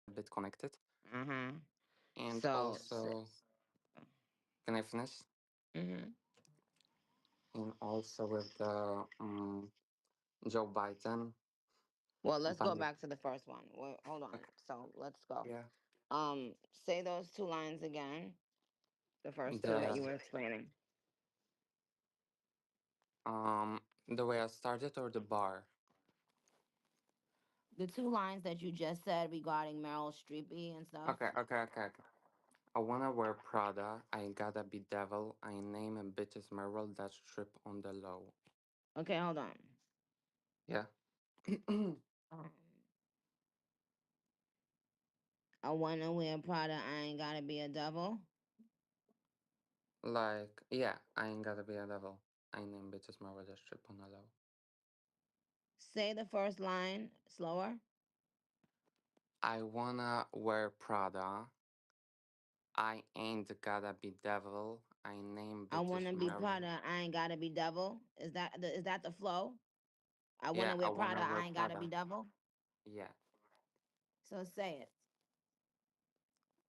bit connected. Mm-hmm. And So, also, can I finish? mm-hmm. And also with the Joe Biden. Well, let's go Biden. back to the first one. Wait, hold on. Okay. So let's go. Yeah. Say those two lines again. The first two that The you were explaining. the way I started or the bar. The two lines that you just said regarding Meryl Streepy and stuff. Okay. I wanna wear Prada. I gotta be devil. I name a bitches Merrill that strip on the low. Okay, hold on. Yeah. Um, I wanna wear Prada. I ain't gotta be a devil. Like, yeah, I ain't gotta be a devil. I name bitches Merrill that strip on the low. Say the first line slower. I wanna wear Prada. I ain't gotta be devil. I name I wanna bitches be Merrill. Prada. I ain't gotta be devil. Is that the flow? I Yeah, wanna I wear Prada. wanna wear I ain't gotta be Prada. devil. Yeah. So say it.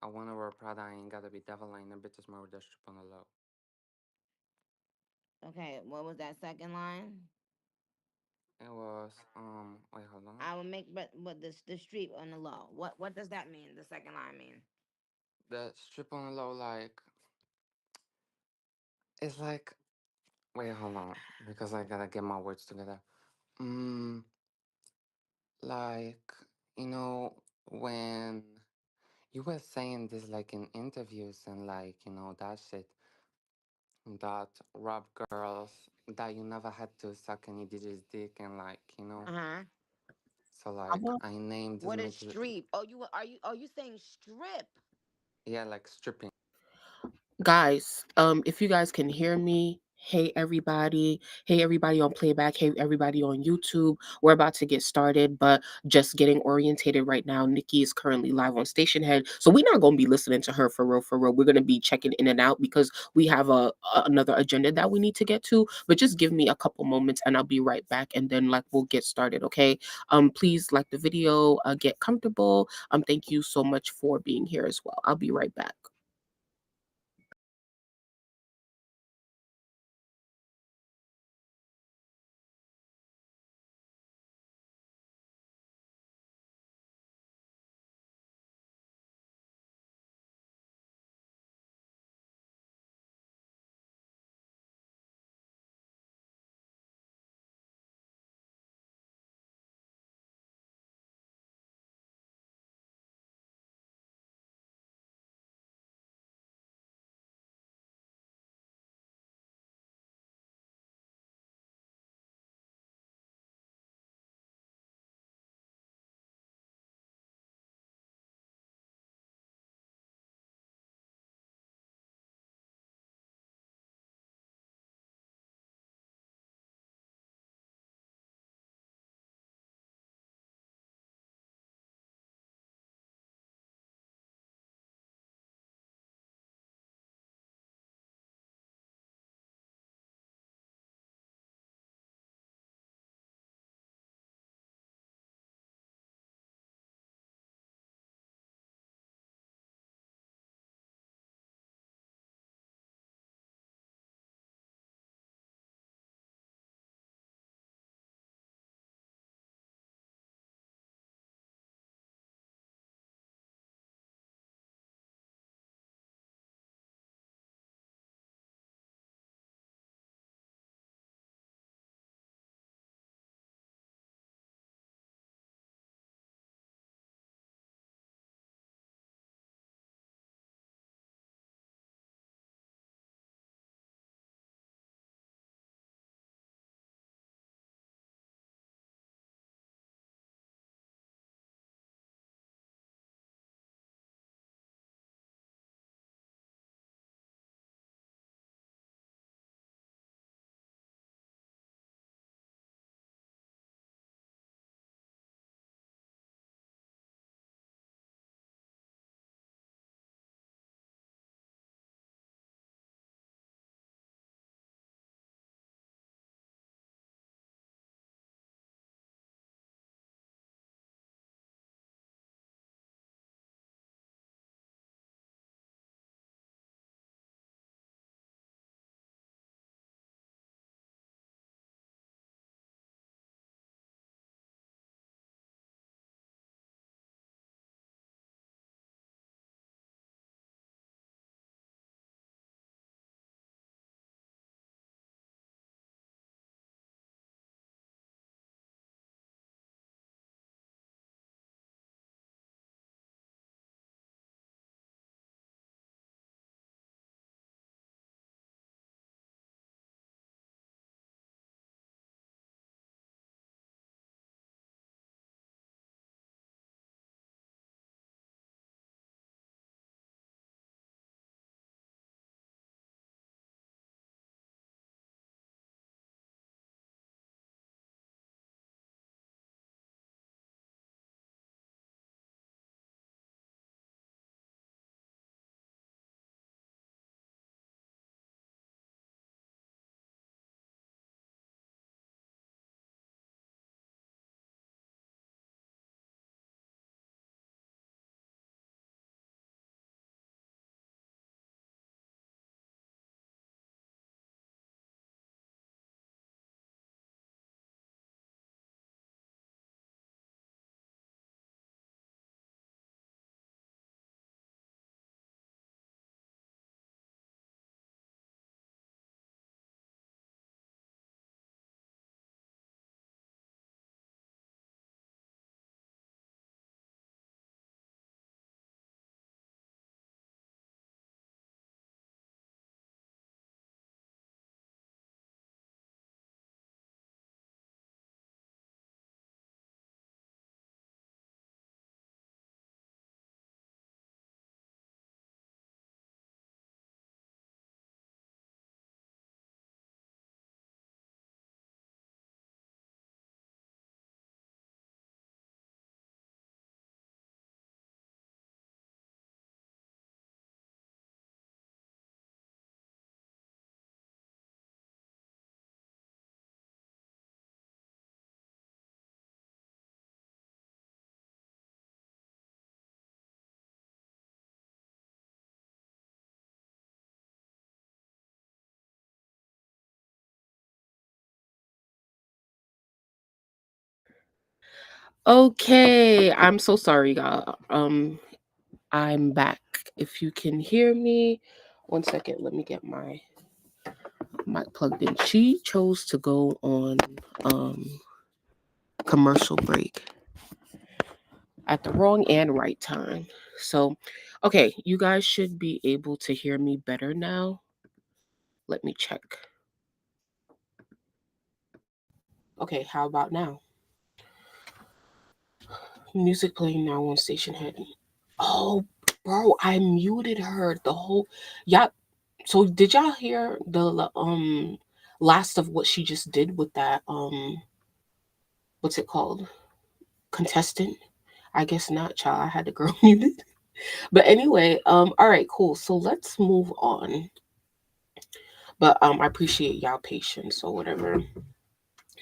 I wanna wear Prada. I ain't gotta be devil. I name bitches Merrill that strip on the low. Okay, what was that second line? It was wait, hold on. I will make, but the street on the low. What does that mean? The second line mean? The strip on the low, like it's like wait, hold on, because I gotta get my words together. Mm, like when you were saying this like in interviews and like that shit that rap girls that you never had to suck any DJ's dick and like Uh huh. so like I named this What is bitch street? Oh, you saying strip? yeah like stripping. Guys, if you guys can hear me, hey everybody on playback, hey everybody on YouTube. We're about to get started, but just getting orientated right now. Nikki is currently live on Stationhead, so we're not gonna be listening to her for real, for real. We're gonna be checking in and out because we have another agenda that we need to get to. But just give me a couple moments and I'll be right back, and then like we'll get started, okay? Please like the video, get comfortable. Thank you so much for being here as well. I'll be right back. Okay, I'm so sorry, y'all. I'm back. If you can hear me, 1 second. Let me get my mic plugged in. She chose to go on commercial break at the wrong and right time. So, okay, you guys should be able to hear me better now. Let me check. Okay, how about now? Music playing now on Stationhead. Oh, bro, I muted her the whole. Yeah. So did y'all hear the last of what she just did with that what's it called, contestant? I guess not, child. I had the girl muted. But anyway, all right, cool. So let's move on. But I appreciate y'all patience or whatever.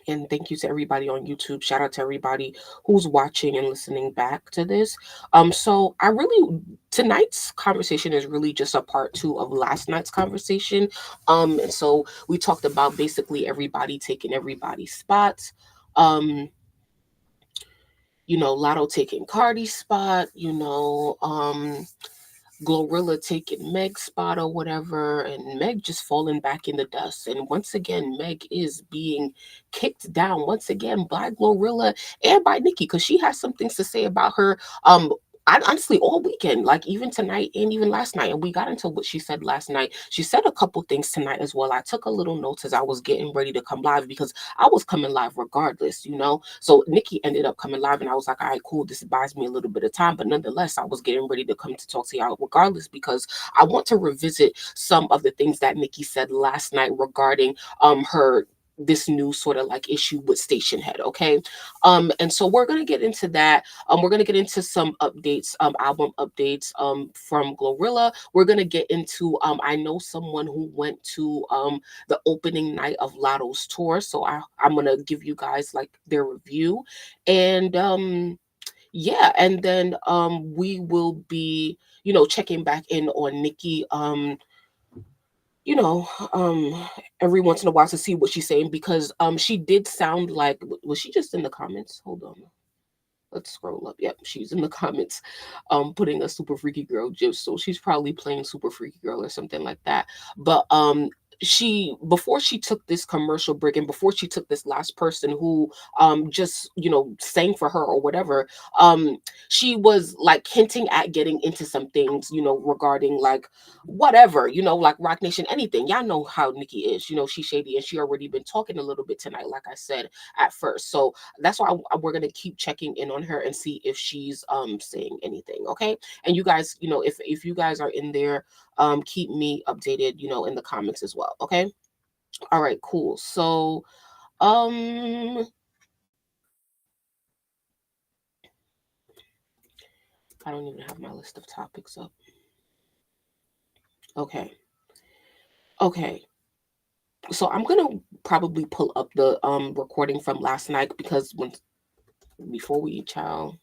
And thank you to everybody on YouTube. Shout out to everybody who's watching and listening back to this. So I really tonight's conversation is really just a part two of last night's conversation. And so we talked about basically everybody taking everybody's spots. Um, Latto taking Cardi's spot, Glorilla taking Meg's spot or whatever, and Meg just falling back in the dust. And once again, Meg is being kicked down once again by Glorilla and by Nicki because she has some things to say about her. Honestly, all weekend, like even tonight and even last night, and we got into what she said last night. She said a couple things tonight as well. I took a little notes as I was getting ready to come live because I was coming live regardless. So Nicki ended up coming live, and I was like, all right, cool. This buys me a little bit of time, but nonetheless, I was getting ready to come to talk to y'all regardless because I want to revisit some of the things that Nicki said last night regarding her this new sort of like issue with Stationhead. Okay. And so we're gonna get into that. We're gonna get into some updates, album updates from Glorilla. We're gonna get into I know someone who went to the opening night of Latto's tour. So I'm gonna give you guys like their review. And yeah, and then we will be, checking back in on Nicki you know, um, every once in a while to see what she's saying because she did sound like was she just in the comments? Hold on. Let's scroll up. Yep, she's in the comments, putting a super freaky girl gif. So she's probably playing super freaky girl or something like that. But she before she took this commercial break and before she took this last person who just sang for her or whatever, she was like hinting at getting into some things, regarding like whatever, like Rock Nation, anything. Y'all know how Nicki is. She's shady and she already been talking a little bit tonight, like I said at first. So that's why we're gonna keep checking in on her and see if she's saying anything. Okay. And you guys, if you guys are in there, keep me updated, in the comments as well. Okay. All right, cool. So um I don't even have my list of topics up. Okay. Okay. So I'm gonna probably pull up the recording from last night because when before we eat, child,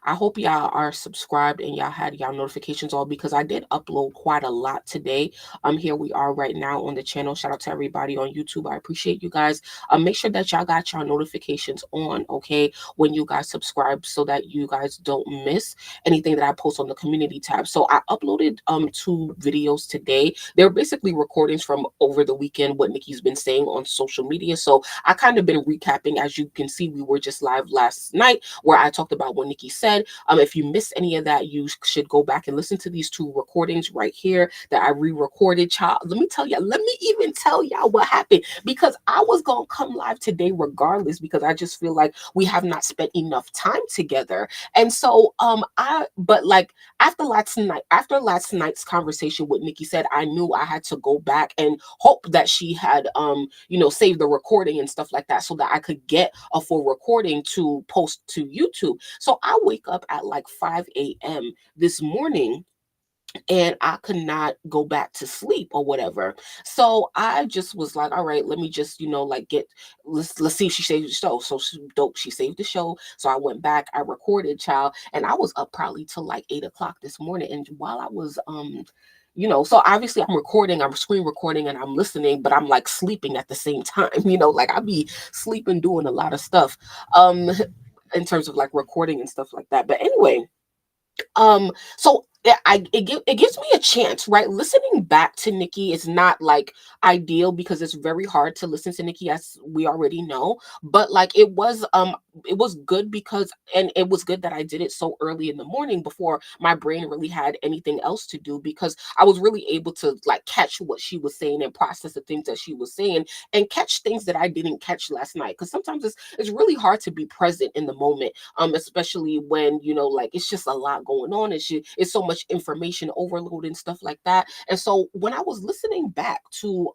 I hope y'all are subscribed and y'all had y'all notifications on because I did upload quite a lot today. Here we are right now on the channel. Shout out to everybody on YouTube. I appreciate you guys. Make sure that y'all got y'all notifications on, okay, when you guys subscribe so that you guys don't miss anything that I post on the community tab. So I uploaded 2 videos today. They're basically recordings from over the weekend, what Nicki's been saying on social media. So I kind of been recapping. As you can see, we were just live last night where I talked about what Nicki said. If you missed any of that, you should go back and listen to these 2 recordings right here that I re-recorded. Child, let me even tell y'all what happened because I was gonna come live today regardless because I just feel like we have not spent enough time together. And so but like after last night's conversation with Nicki said, I knew I had to go back and hope that she had saved the recording and stuff like that so that I could get a full recording to post to YouTube. So I wake up at like 5 a.m. this morning and I could not go back to sleep or whatever. So I just was like, all right, let me just, let's see if she saved the show. So she saved the show. So I went back, I recorded, child, and I was up probably till like 8 o'clock this morning. And while I was so obviously I'm screen recording and I'm listening, but I'm like sleeping at the same time, like I be sleeping doing a lot of stuff. in terms of like recording and stuff like that. But anyway, so it gives me a chance, right? Listening back to Nicki is not like ideal because it's very hard to listen to Nicki, as we already know. But like it was good because, and it was good that I did it so early in the morning before my brain really had anything else to do, because I was really able to like catch what she was saying and process the things that she was saying and catch things that I didn't catch last night. Because sometimes it's really hard to be present in the moment, especially when, you know, like it's just a lot going on and shit. It's so much information overload and stuff like that. And so when I was listening back to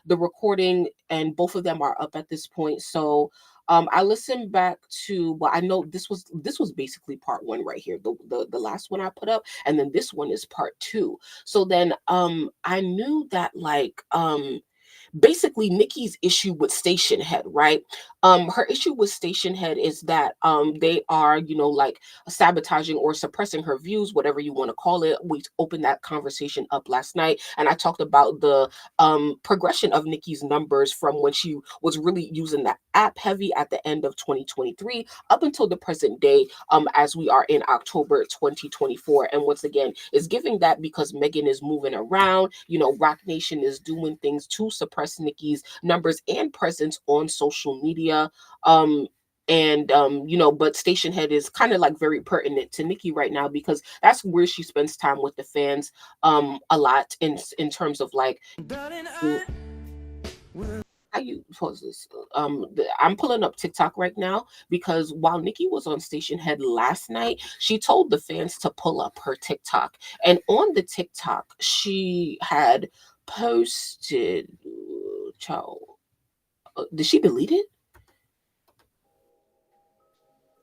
the recording, and both of them are up at this point, so I listened back to, well, I know this was basically part one right here, the last one I put up, and then this one is part two. So then I knew that like basically Nicki's issue with Stationhead, right? Her issue with Stationhead is that they are, you know, like sabotaging or suppressing her views, whatever you want to call it. We opened that conversation up last night, and I talked about the progression of Nicki's numbers from when she was really using that app heavy at the end of 2023 up until the present day, as we are in October 2024. And once again, it's giving that because Megan is moving around, you know, Rock Nation is doing things to suppress Nicki's numbers and presence on social media. And you know, but Stationhead is kind of like very pertinent to Nicki right now because that's where she spends time with the fans a lot in terms of like, how you pause this? I'm pulling up TikTok right now because while Nicki was on Stationhead last night, she told the fans to pull up her TikTok, and on the TikTok she had posted. Child, did she delete it?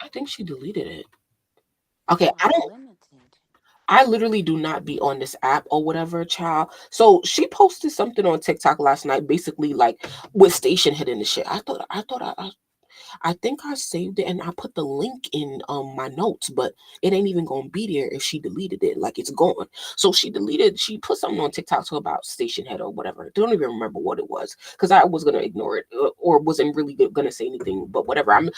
I think she deleted it. Okay, I don't. I literally do not be on this app or whatever, child. So she posted something on TikTok last night, basically like with Stationhead and the shit. I think I saved it and I put the link in my notes, but it ain't even gonna be there if she deleted it. Like it's gone. So she put something on TikTok about Stationhead or whatever. Don't even remember what it was because I was gonna ignore it, or wasn't really gonna say anything. But whatever. I'm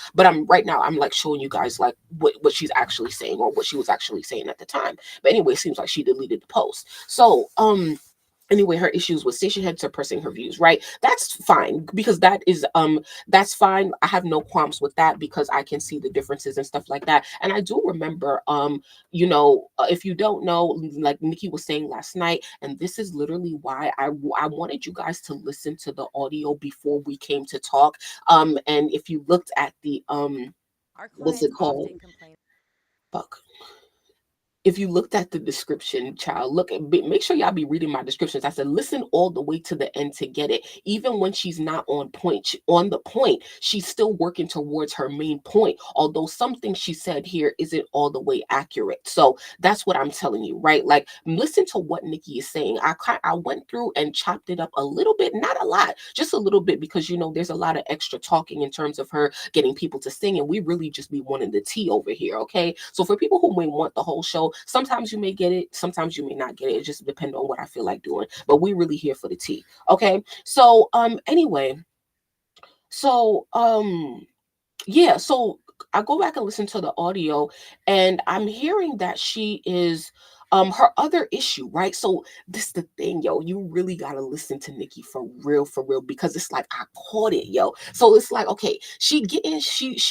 right now. I'm like showing you guys like what she's actually saying or what she was actually saying at the time. But anyway, it seems like she deleted the post. So anyway, her issues with Stationhead suppressing her views, right? That's fine because that's fine. I have no qualms with that because I can see the differences and stuff like that. And I do remember you know, if you don't know, like Nicki was saying last night, and this is literally why I wanted you guys to listen to the audio before we came to talk. And if you looked at the what's it called? Fuck. If you looked at the description, child, make sure y'all be reading my descriptions. I said, listen all the way to the end to get it. Even when she's not on point, on the point, she's still working towards her main point. Although something she said here isn't all the way accurate. So that's what I'm telling you, right? Like, listen to what Nicki is saying. I went through and chopped it up a little bit, not a lot, just a little bit, because you know there's a lot of extra talking in terms of her getting people to sing, and we really just be wanting the tea over here, okay? So for people who may want the whole show, sometimes you may get it, sometimes you may not get it. It just depends on what I feel like doing. But we really here for the tea. Okay. So anyway, so yeah, so I go back and listen to the audio, and I'm hearing that she is her other issue, right? So this is the thing, yo. You really gotta listen to Nicki for real, because it's like I caught it, yo. So it's like, okay, she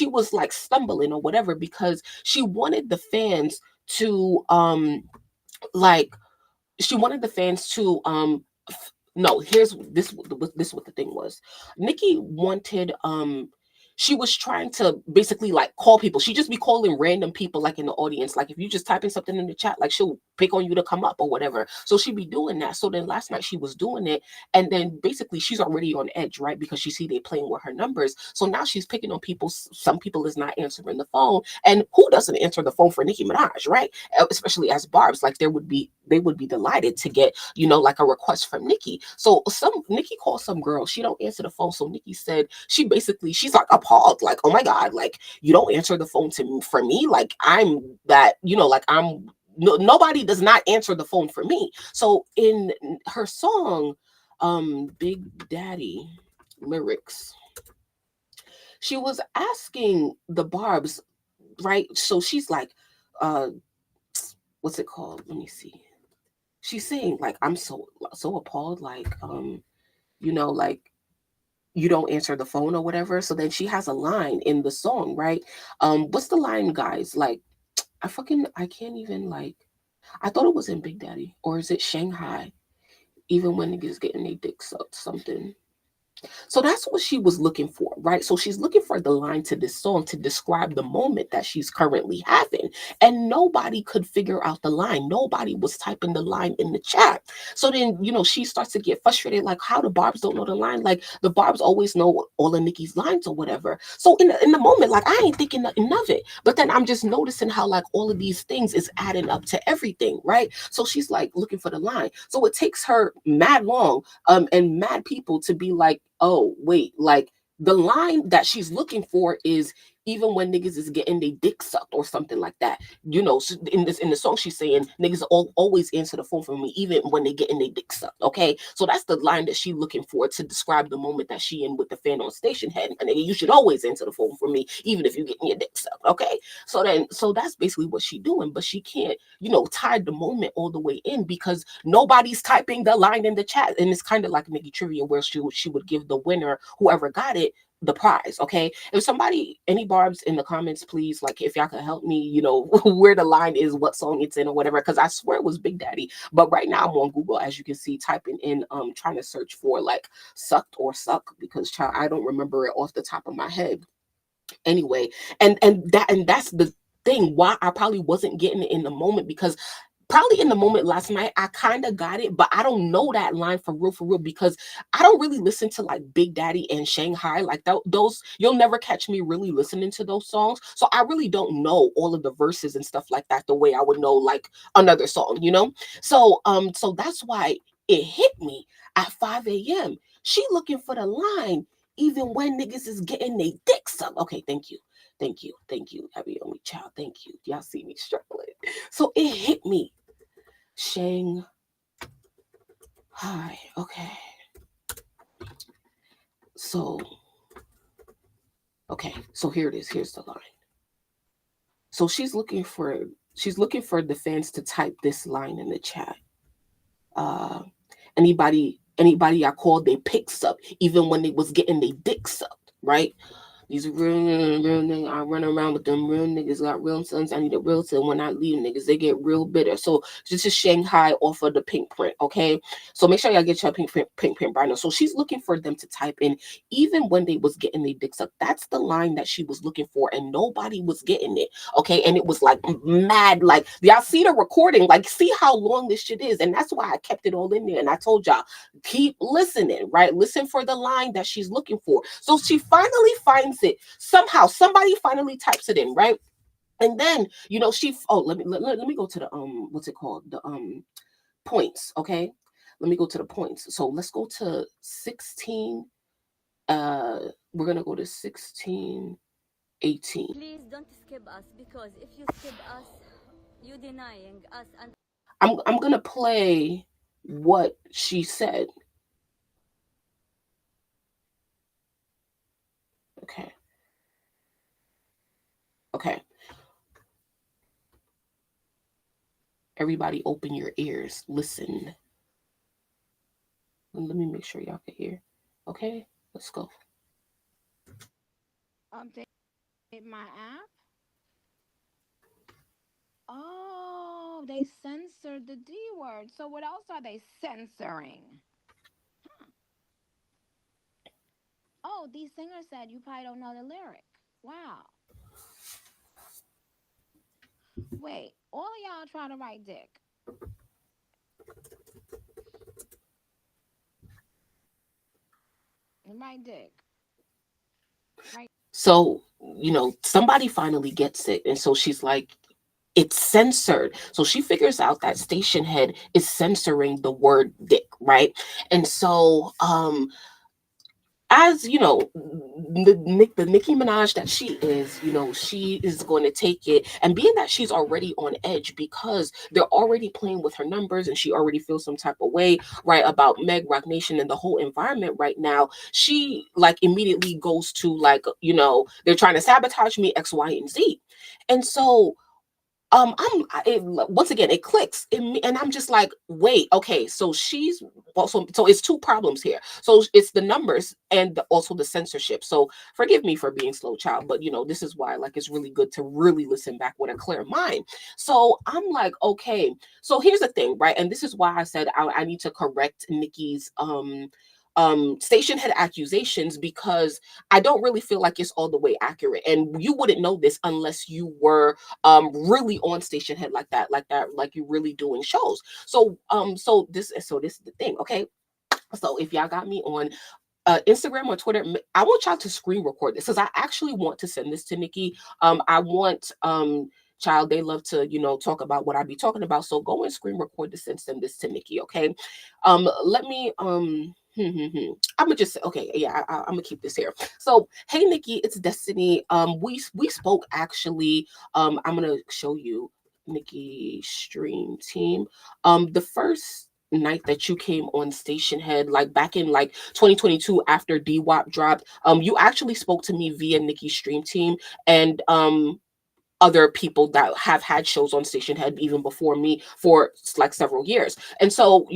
was like stumbling or whatever because she wanted the fans to like she wanted the fans to no, here's this what the thing was. Nicki wanted she was trying to basically like call people. She just be calling random people like in the audience. Like if you just type in something in the chat, like she'll pick on you to come up or whatever. So she'd be doing that. So then last night she was doing it, and then basically she's already on edge, right? Because she see they playing with her numbers. So now she's picking on people. Some people is not answering the phone, and who doesn't answer the phone for Nicki Minaj, right? Especially as Barb's, like they would be delighted to get, you know, like a request from Nicki. So some Nicki called some girl, she don't answer the phone. So Nicki said she's like appalled, like, oh my God, like you don't answer the phone to me for me, like I'm that, you know, like I'm no, nobody does not answer the phone for me. So in her song, Big Daddy lyrics, she was asking the Barb's right? So she's like, uh, what's it called? Let me see. She's saying like, I'm so appalled, like, like you don't answer the phone or whatever. So then she has a line in the song, right? What's the line, guys? Like, I can't even like. I thought it was in Big Daddy, or is it Shanghai? Even when niggas getting their dicks up, something. So that's what she was looking for, right? So she's looking for the line to this song to describe the moment that she's currently having. And nobody could figure out the line. Nobody was typing the line in the chat. So then, she starts to get frustrated, like, how the Barbs don't know the line? Like, the Barbs always know all of Nicki's lines or whatever. So in the moment, like, I ain't thinking nothing of it. But then I'm just noticing how, like, all of these things is adding up to everything, right? So she's like looking for the line. So it takes her mad long and mad people to be like, oh wait, like the line that she's looking for is even when niggas is getting their dick sucked or something like that. In the song she's saying niggas always answer the phone for me even when they getting their dick sucked. Okay, so that's the line that she looking for to describe the moment that she in with the fan on Stationhead. And nigga, you should always answer the phone for me even if you getting your dick sucked. Okay, so that's basically what she doing, but she can't tie the moment all the way in because nobody's typing the line in the chat. And it's kind of like Nicki Trivia where she would give the winner, whoever got it, the prize. Okay, if somebody, any Barbs in the comments, please, like, if y'all could help me, where the line is, what song it's in or whatever, because I swear it was Big Daddy. But right now I'm on Google, as you can see, typing in trying to search for like sucked or suck, because child, I don't remember it off the top of my head anyway. And that's the thing why I probably wasn't getting it in the moment, because probably in the moment last night I kind of got it, but I don't know that line for real, because I don't really listen to like Big Daddy and Shanghai, like those, you'll never catch me really listening to those songs. So I really don't know all of the verses and stuff like that the way I would know like another song. So that's why it hit me at 5 a.m. She looking for the line even when niggas is getting their dicks up. Okay, thank you. Thank you, Abby Only Child. Thank you. Y'all see me struggling. So it hit me. Shang. Hi. Okay. So, okay. So here it is. Here's the line. So she's looking for the fans to type this line in the chat. Uh anybody I called they picks up, even when they was getting their dicks up, right? These real niggas, I run around with them real niggas, got real sons. I need a real son. When I leave niggas, they get real bitter. So this is Shanghai off of the PinkPrint, okay? So make sure y'all get your pink print by now. So she's looking for them to type in, even when they was getting their dicks up. That's the line that she was looking for, and nobody was getting it, okay? And it was like mad, like, y'all see the recording, like, see how long this shit is. And that's why I kept it all in there. And I told y'all, keep listening, right? Listen for the line that she's looking for. So she finally finds it. Somehow somebody finally types it in, right? And then let me go to the what's it called, the points. Okay, let me go to the points. So let's go to 16. We're gonna go to 16, 18. Please don't skip us, because if you skip us, you denying us. And I'm gonna play what she said. Okay. Okay. Everybody open your ears. Listen. Let me make sure y'all can hear. Okay, let's go. Update my app. Oh, they censored the D word. So what else are they censoring? Huh. Oh, these singers said you probably don't know the lyric. Wow. Wait, all of y'all try to write dick. Write dick. Right. So, somebody finally gets it. And so she's like, it's censored. So she figures out that Stationhead is censoring the word dick, right? And so as the Nicki Minaj that she is, she is going to take it, and being that she's already on edge because they're already playing with her numbers and she already feels some type of way, right, about Meg, Rock Nation, and the whole environment right now, she like immediately goes to like, they're trying to sabotage me, X, Y, and Z. And so once again it clicks in me, and I'm just like, wait, okay, so she's also, so it's two problems here. So it's the numbers and also the censorship. So forgive me for being slow, child, but this is why, like, it's really good to really listen back with a clear mind. So I'm like, okay, so here's the thing, right? And this is why I said I need to correct Nicki's station head accusations, because I don't really feel like it's all the way accurate, and you wouldn't know this unless you were really on station head like that, like you really doing shows. So this is the thing, okay? So if y'all got me on Instagram or Twitter, I want y'all to screen record this, because I actually want to send this to Nicki. I want child, they love to talk about what I be talking about, so go and screen record this and send this to Nicki, okay? Let me I'm gonna just, okay, yeah, I'm gonna keep this here. So hey Nicki, it's Destiny. We spoke actually. I'm gonna show you Nicki stream team. The first night that you came on Stationhead, like back in like 2022 after DWAP dropped, you actually spoke to me via Nicki's stream team, and other people that have had shows on Stationhead even before me for like several years. And so,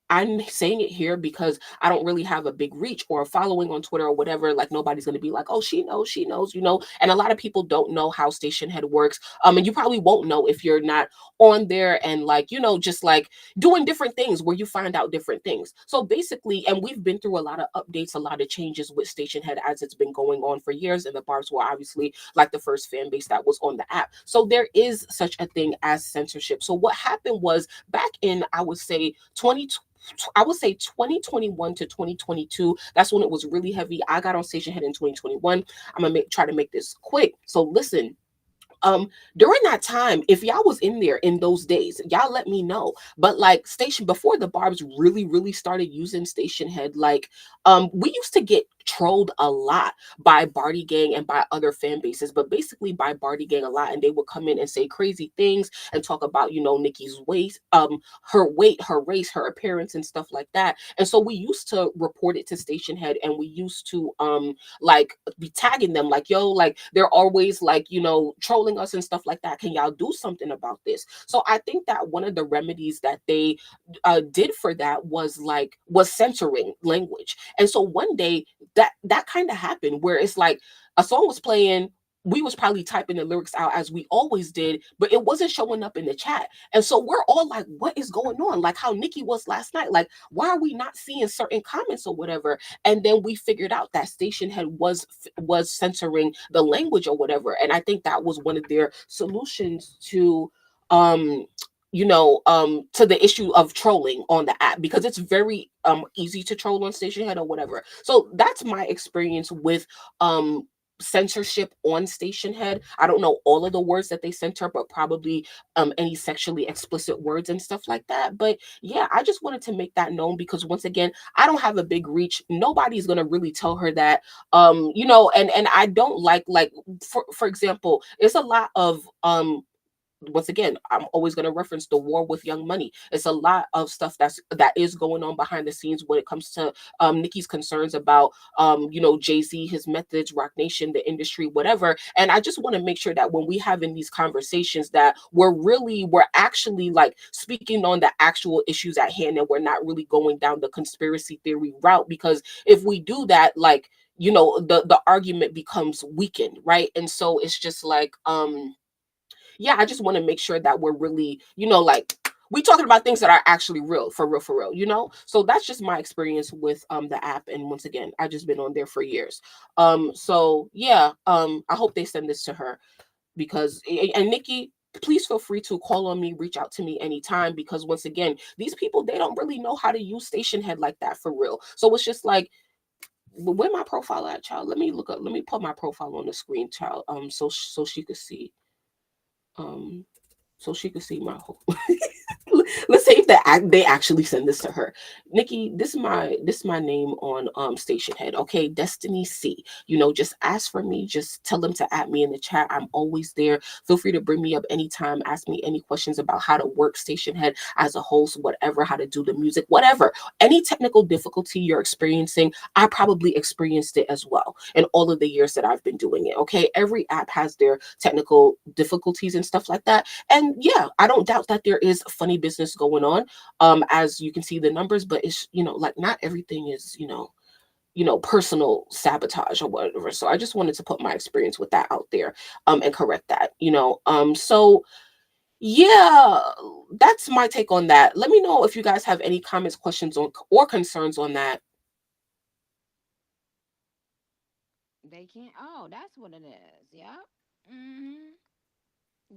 I'm saying it here because I don't really have a big reach or a following on Twitter or whatever. Like, nobody's going to be like, oh, she knows, And a lot of people don't know how Stationhead works. And you probably won't know if you're not on there and like, just like doing different things where you find out different things. So basically, and we've been through a lot of updates, a lot of changes with Stationhead as it's been going on for years. And the Barbs were obviously like the first fan base that was on the app. So there is such a thing as censorship. So what happened was back in, I would say 2021 to 2022. That's when it was really heavy. I got on Stationhead in 2021. I'm gonna try to make this quick. So listen, during that time, if y'all was in there in those days, y'all let me know. But like station, before the Barbs really started using Stationhead, like we used to get trolled a lot by Barty Gang and by other fan bases, but basically by Barty Gang a lot, and they would come in and say crazy things and talk about Nikki's weight, her weight, her race, her appearance, and stuff like that. And so we used to report it to Stationhead, and we used to like be tagging them like, yo, like they're always like trolling us and stuff like that, can y'all do something about this? So I think that one of the remedies that they did for that was censoring language. And so one day that kind of happened where it's like a song was playing, we was probably typing the lyrics out as we always did, but it wasn't showing up in the chat. And so we're all like, what is going on? Like how Nicki was last night. Like, why are we not seeing certain comments or whatever? And then we figured out that Stationhead was censoring the language or whatever. And I think that was one of their solutions to um to the issue of trolling on the app, because it's very easy to troll on Stationhead or whatever. So that's my experience with censorship on Stationhead. I don't know all of the words that they censor, but probably any sexually explicit words and stuff like that. But yeah, I just wanted to make that known, because once again, I don't have a big reach. Nobody's gonna really tell her that. And I don't like for example, it's a lot of once again, I'm always going to reference the war with Young Money. It's a lot of stuff that is going on behind the scenes when it comes to Nicki's concerns about Jay-Z, his methods, Rock Nation, the industry, whatever. And I just want to make sure that when we have in these conversations that we're actually like speaking on the actual issues at hand, and we're not really going down the conspiracy theory route, because if we do that, like the argument becomes weakened, right? And so it's just like yeah, I just want to make sure that we're really, like we talking about things that are actually real, for real, So that's just my experience with the app. And once again, I just been on there for years. So yeah, I hope they send this to her, because and Nicki, please feel free to call on me, reach out to me anytime, because once again, these people, they don't really know how to use Stationhead like that for real. So it's just like, where my profile at, child? Let me look up, let me put my profile on the screen, child. So she could see um so she could see my whole listen, say if they actually send this to her. Nikki, this is my name on Stationhead. Okay, Destiny C. Just ask for me. Just tell them to add me in the chat. I'm always there. Feel free to bring me up anytime. Ask me any questions about how to work Stationhead as a host, whatever, how to do the music, whatever. Any technical difficulty you're experiencing, I probably experienced it as well in all of the years that I've been doing it. Okay, every app has their technical difficulties and stuff like that. And yeah, I don't doubt that there is funny business going on, as you can see the numbers, but it's, like, not everything is, personal sabotage or whatever. So I just wanted to put my experience with that out there, and correct that. So yeah, that's my take on that. Let me know if you guys have any comments, questions, or concerns on that. They can't. Oh, that's what it is. Yep. Mhm.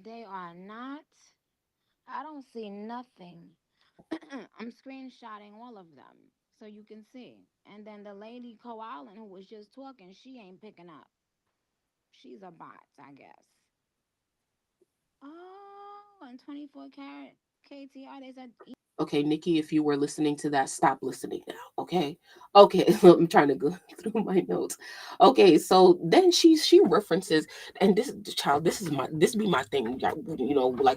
They are not. I don't see nothing. I'm screenshotting all of them so you can see. And then the lady Koalin who was just talking, she ain't picking up. She's a bot, I guess. Oh, and 24 karat KTR. They said Okay, Nikki, if you were listening to that, stop listening now. Okay. Okay. I'm trying to go through my notes. Okay, so then she references, and this child, this be my thing, like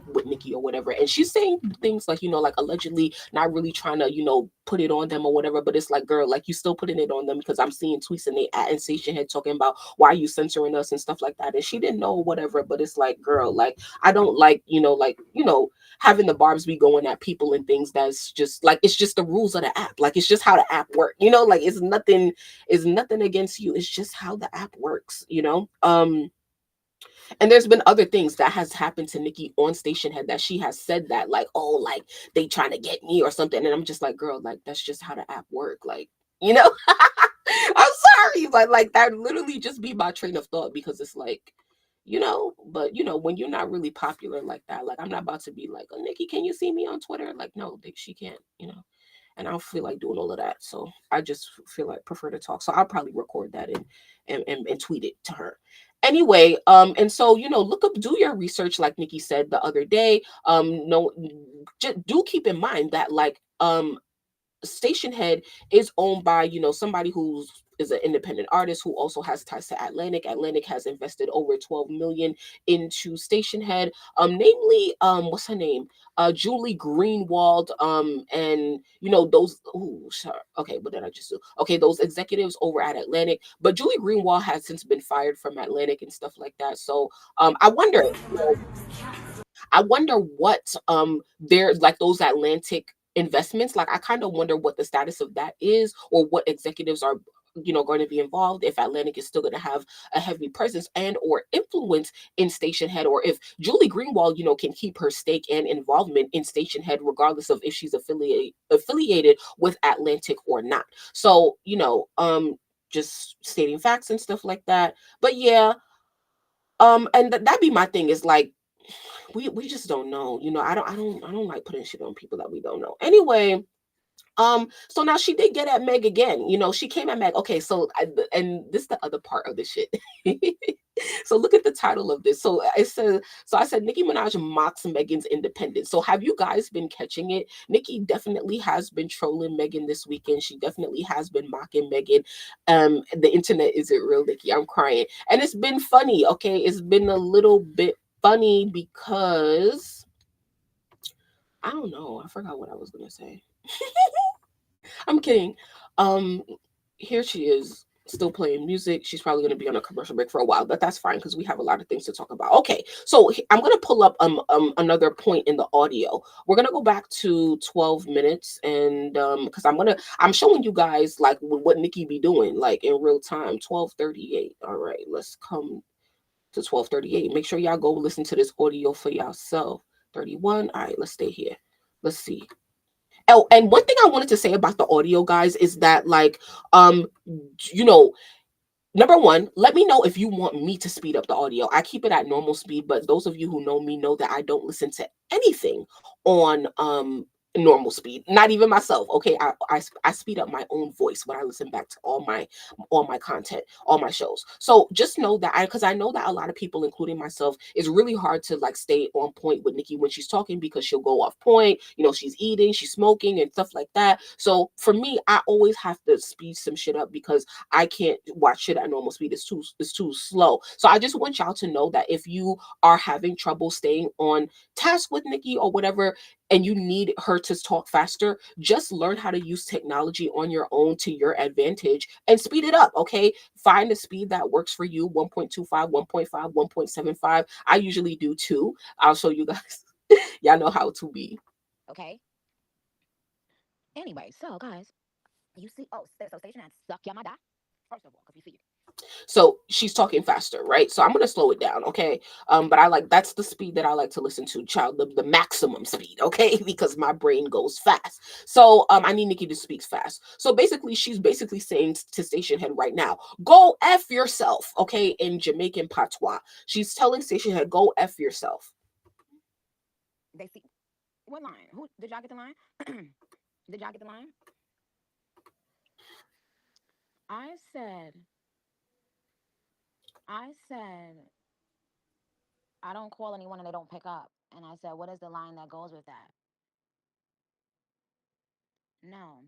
with Nikki or whatever. And she's saying things like, like allegedly not really trying to, put it on them or whatever, but it's like, girl, like, you still putting it on them, because I'm seeing tweets and they at Stationhead talking about why you censoring us and stuff like that. And she didn't know whatever, but it's like, girl, like, I don't like, having the barbs be going at people and things. That's just like, it's just the rules of the app. Like, it's just how the app works, like, it's nothing against you. It's just how the app works. And there's been other things that has happened to Nikki on Stationhead that she has said that, like, oh, like, they trying to get me or something. And I'm just like, girl, like, that's just how the app work. Like, you know, I'm sorry, but like, that literally just be my train of thought, because it's like, but when you're not really popular like that, like, I'm not about to be like, oh, Nikki, can you see me on Twitter? Like, no, she can't. And I don't feel like doing all of that. So I just feel like prefer to talk. So I'll probably record that and tweet it to her. Anyway, and so, look up, do your research, like Nikki said the other day. No, just do keep in mind that, like, Stationhead is owned by, somebody who's is an independent artist who also has ties to Atlantic. Atlantic has invested over 12 million into Stationhead. Namely, what's her name? Julie Greenwald. And those. Oh, sorry. Okay, what did I just do? Okay, those executives over at Atlantic. But Julie Greenwald has since been fired from Atlantic and stuff like that. So, I wonder what they're like, those Atlantic investments. Like, I kind of wonder what the status of that is, or what executives are going to be involved, if Atlantic is still going to have a heavy presence and or influence in Stationhead, or if Julie Greenwald can keep her stake and involvement in Stationhead, regardless of if she's affiliated with Atlantic or not. So, just stating facts and stuff like that. But yeah, and that'd be my thing, is like, we just don't know. I don't like putting shit on people that we don't know. Anyway, so now she did get at Meg again. She came at Meg. Okay, so and this is the other part of the shit. So look at the title of this. So it says, so I said Nicki Minaj mocks Megan's independence. So have you guys been catching it? Nicki definitely has been trolling Megan this weekend. She definitely has been mocking Megan. The internet isn't real, Nicki. I'm crying. And it's been funny, okay? It's been a little bit funny because I don't know. I forgot what I was gonna say. I'm kidding. Um, Here she is, still playing music. She's probably going to be on a commercial break for a while, but that's fine because we have a lot of things to talk about. Okay, so I'm going to pull up another point in the audio. We're going to go back to 12 minutes, and because I'm showing you guys like what Nicki be doing like in real time. 12:38. All right, let's come to 12:38. Make sure y'all go listen to this audio for yourself. 31. All right, let's stay here. Let's see. Oh, and one thing I wanted to say about the audio, guys, is that, like, you know, number one, let me know if you want me to speed up the audio. I keep it at normal speed, but those of you who know me know that I don't listen to anything on normal speed, not even myself. Okay, I speed up my own voice when I listen back to all my content, all my shows. So just know that, because I know that a lot of people, including myself, it's really hard to like stay on point with Nicki when she's talking, because she'll go off point. You know, she's eating, she's smoking and stuff like that. So for me, I always have to speed some shit up, because I can't watch shit at normal speed. It's too slow. So I just want y'all to know that if you are having trouble staying on task with Nicki or whatever, and you need her to talk faster, just learn how to use technology on your own to your advantage and speed it up, okay? Find a speed that works for you: 1.25, 1.5, 1.75. I usually do 2. I'll show you guys. Y'all know how to be. Okay. Anyway, so guys, you see, so station had suck your mother. First of all, because you see it. So she's talking faster, right? So I'm gonna slow it down, okay? But I like, that's the speed that I like to listen to, child, the maximum speed, okay? Because my brain goes fast. So I need Nicki to speak fast. So basically, she's basically saying to Stationhead right now, go F yourself, okay? In Jamaican patois. She's telling Stationhead, go F yourself. They see what line? Who did y'all get the line? Did y'all get the line? I said, I said, I don't call anyone and they don't pick up. And I said, what is the line that goes with that? No,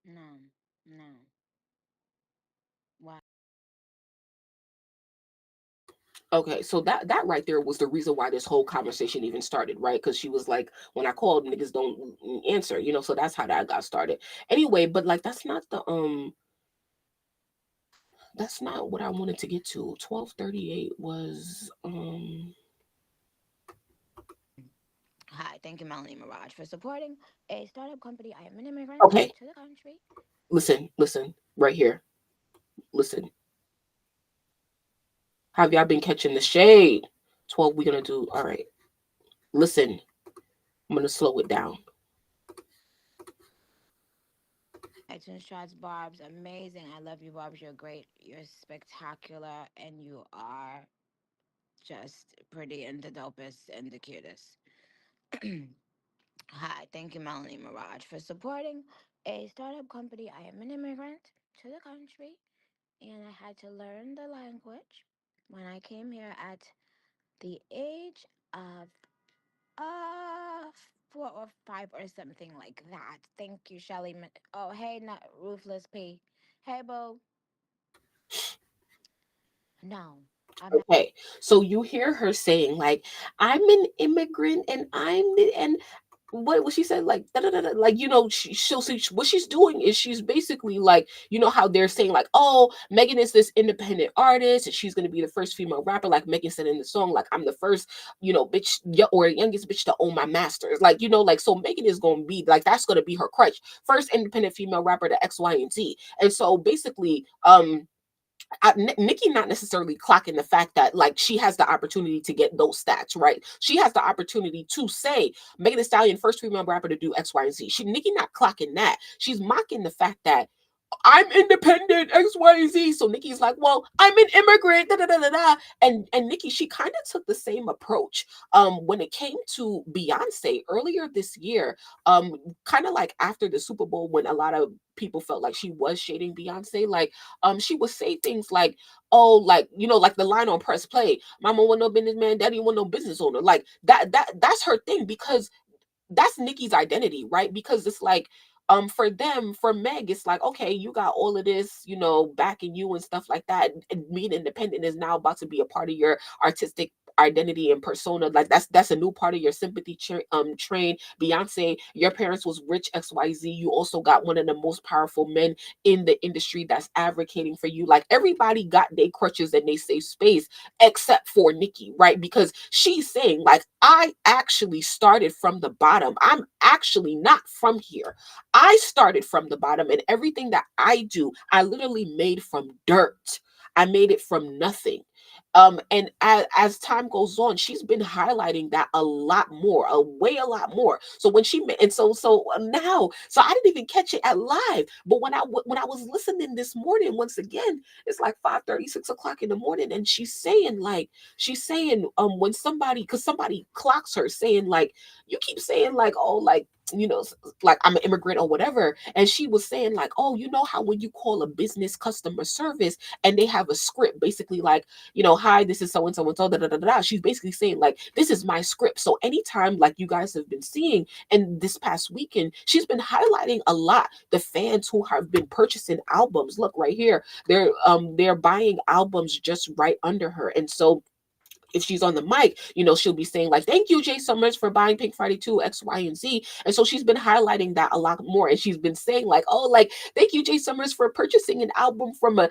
no, no. Why? Okay, so that right there was the reason why this whole conversation even started, right? Because she was like, when I called, niggas don't answer, you know. So that's how that got started. Anyway, but like, that's not what I wanted to get to. 12:38 was Hi, thank you, Melanie Mirage, for supporting a startup company. I am an immigrant okay. to the country. Listen, right here. Listen, have y'all been catching the shade? 12, we're gonna do all right. Listen, I'm gonna slow it down. iTunes charts, Barb's amazing. I love you, Barb's. You're great. You're spectacular, and you are just pretty and the dopest and the cutest. Hi, thank you, Melanie Mirage, for supporting a startup company. I am an immigrant to the country, and I had to learn the language when I came here at the age of uh 4 or 5 or something like that. Thank you, Shelly. Oh, hey, not Ruthless P. Hey, boo. No, I'm not. Okay, so you hear her saying like, "I'm an immigrant, and and what she said, like da, da, da, da, like, you know, she'll see what she's doing is she's basically like, you know how they're saying like, oh, Megan is this independent artist and she's gonna be the first female rapper, like Megan said in the song, like, I'm the first, you know, bitch, or youngest bitch to own my masters, like, you know, like, so Megan is gonna be like, that's gonna be her crutch, first independent female rapper to X, Y, and Z. And so basically, Nicki not necessarily clocking the fact that like she has the opportunity to get those stats, right? She has the opportunity to say Megan Thee Stallion, first female rapper to do X, Y, and Z. Nicki not clocking that. She's mocking the fact that I'm independent, X, Y, and Z. So Nicki's like, well, I'm an immigrant, da da da da da. And Nicki, she kind of took the same approach when it came to Beyonce earlier this year. Kind of like after the Super Bowl, when a lot of people felt like she was shading Beyonce, like she would say things like, oh, like, you know, like the line on Press Play, mama want no businessman, daddy want no business owner. Like that's her thing, because that's Nicki's identity, right? Because it's like, for them, for Meg, it's like, okay, you got all of this, you know, backing you and stuff like that. And being independent is now about to be a part of your artistic identity and persona. Like that's a new part of your sympathy train. Beyonce, your parents was rich, XYZ. You also got one of the most powerful men in the industry that's advocating for you. Like everybody got their crutches and they safe space except for Nicki, right? Because she's saying, like, I actually started from the bottom. I'm actually not from here. I started from the bottom, and everything that I do, I literally made from dirt. I made it from nothing. And as time goes on, she's been highlighting that a lot more, a lot more. So when she and now, so I didn't even catch it at live, but when I was listening this morning, once again, it's like 5:30, 6 o'clock in the morning, and she's saying when somebody, because somebody clocks her saying like, you keep saying like, oh, like like I'm an immigrant or whatever. And she was saying like, oh, you know how when you call a business customer service and they have a script, basically like, hi, this is so and so and so, da da da da. She's basically saying like, this is my script. So anytime like you guys have been seeing, and this past weekend, she's been highlighting a lot the fans who have been purchasing albums. Look right here, they're buying albums just right under her. And so if she's on the mic, she'll be saying like, thank you, Jay Summers, for buying Pink Friday 2, X, Y, and Z. And so she's been highlighting that a lot more. And she's been saying like, oh, like, thank you, Jay Summers, for purchasing an album from a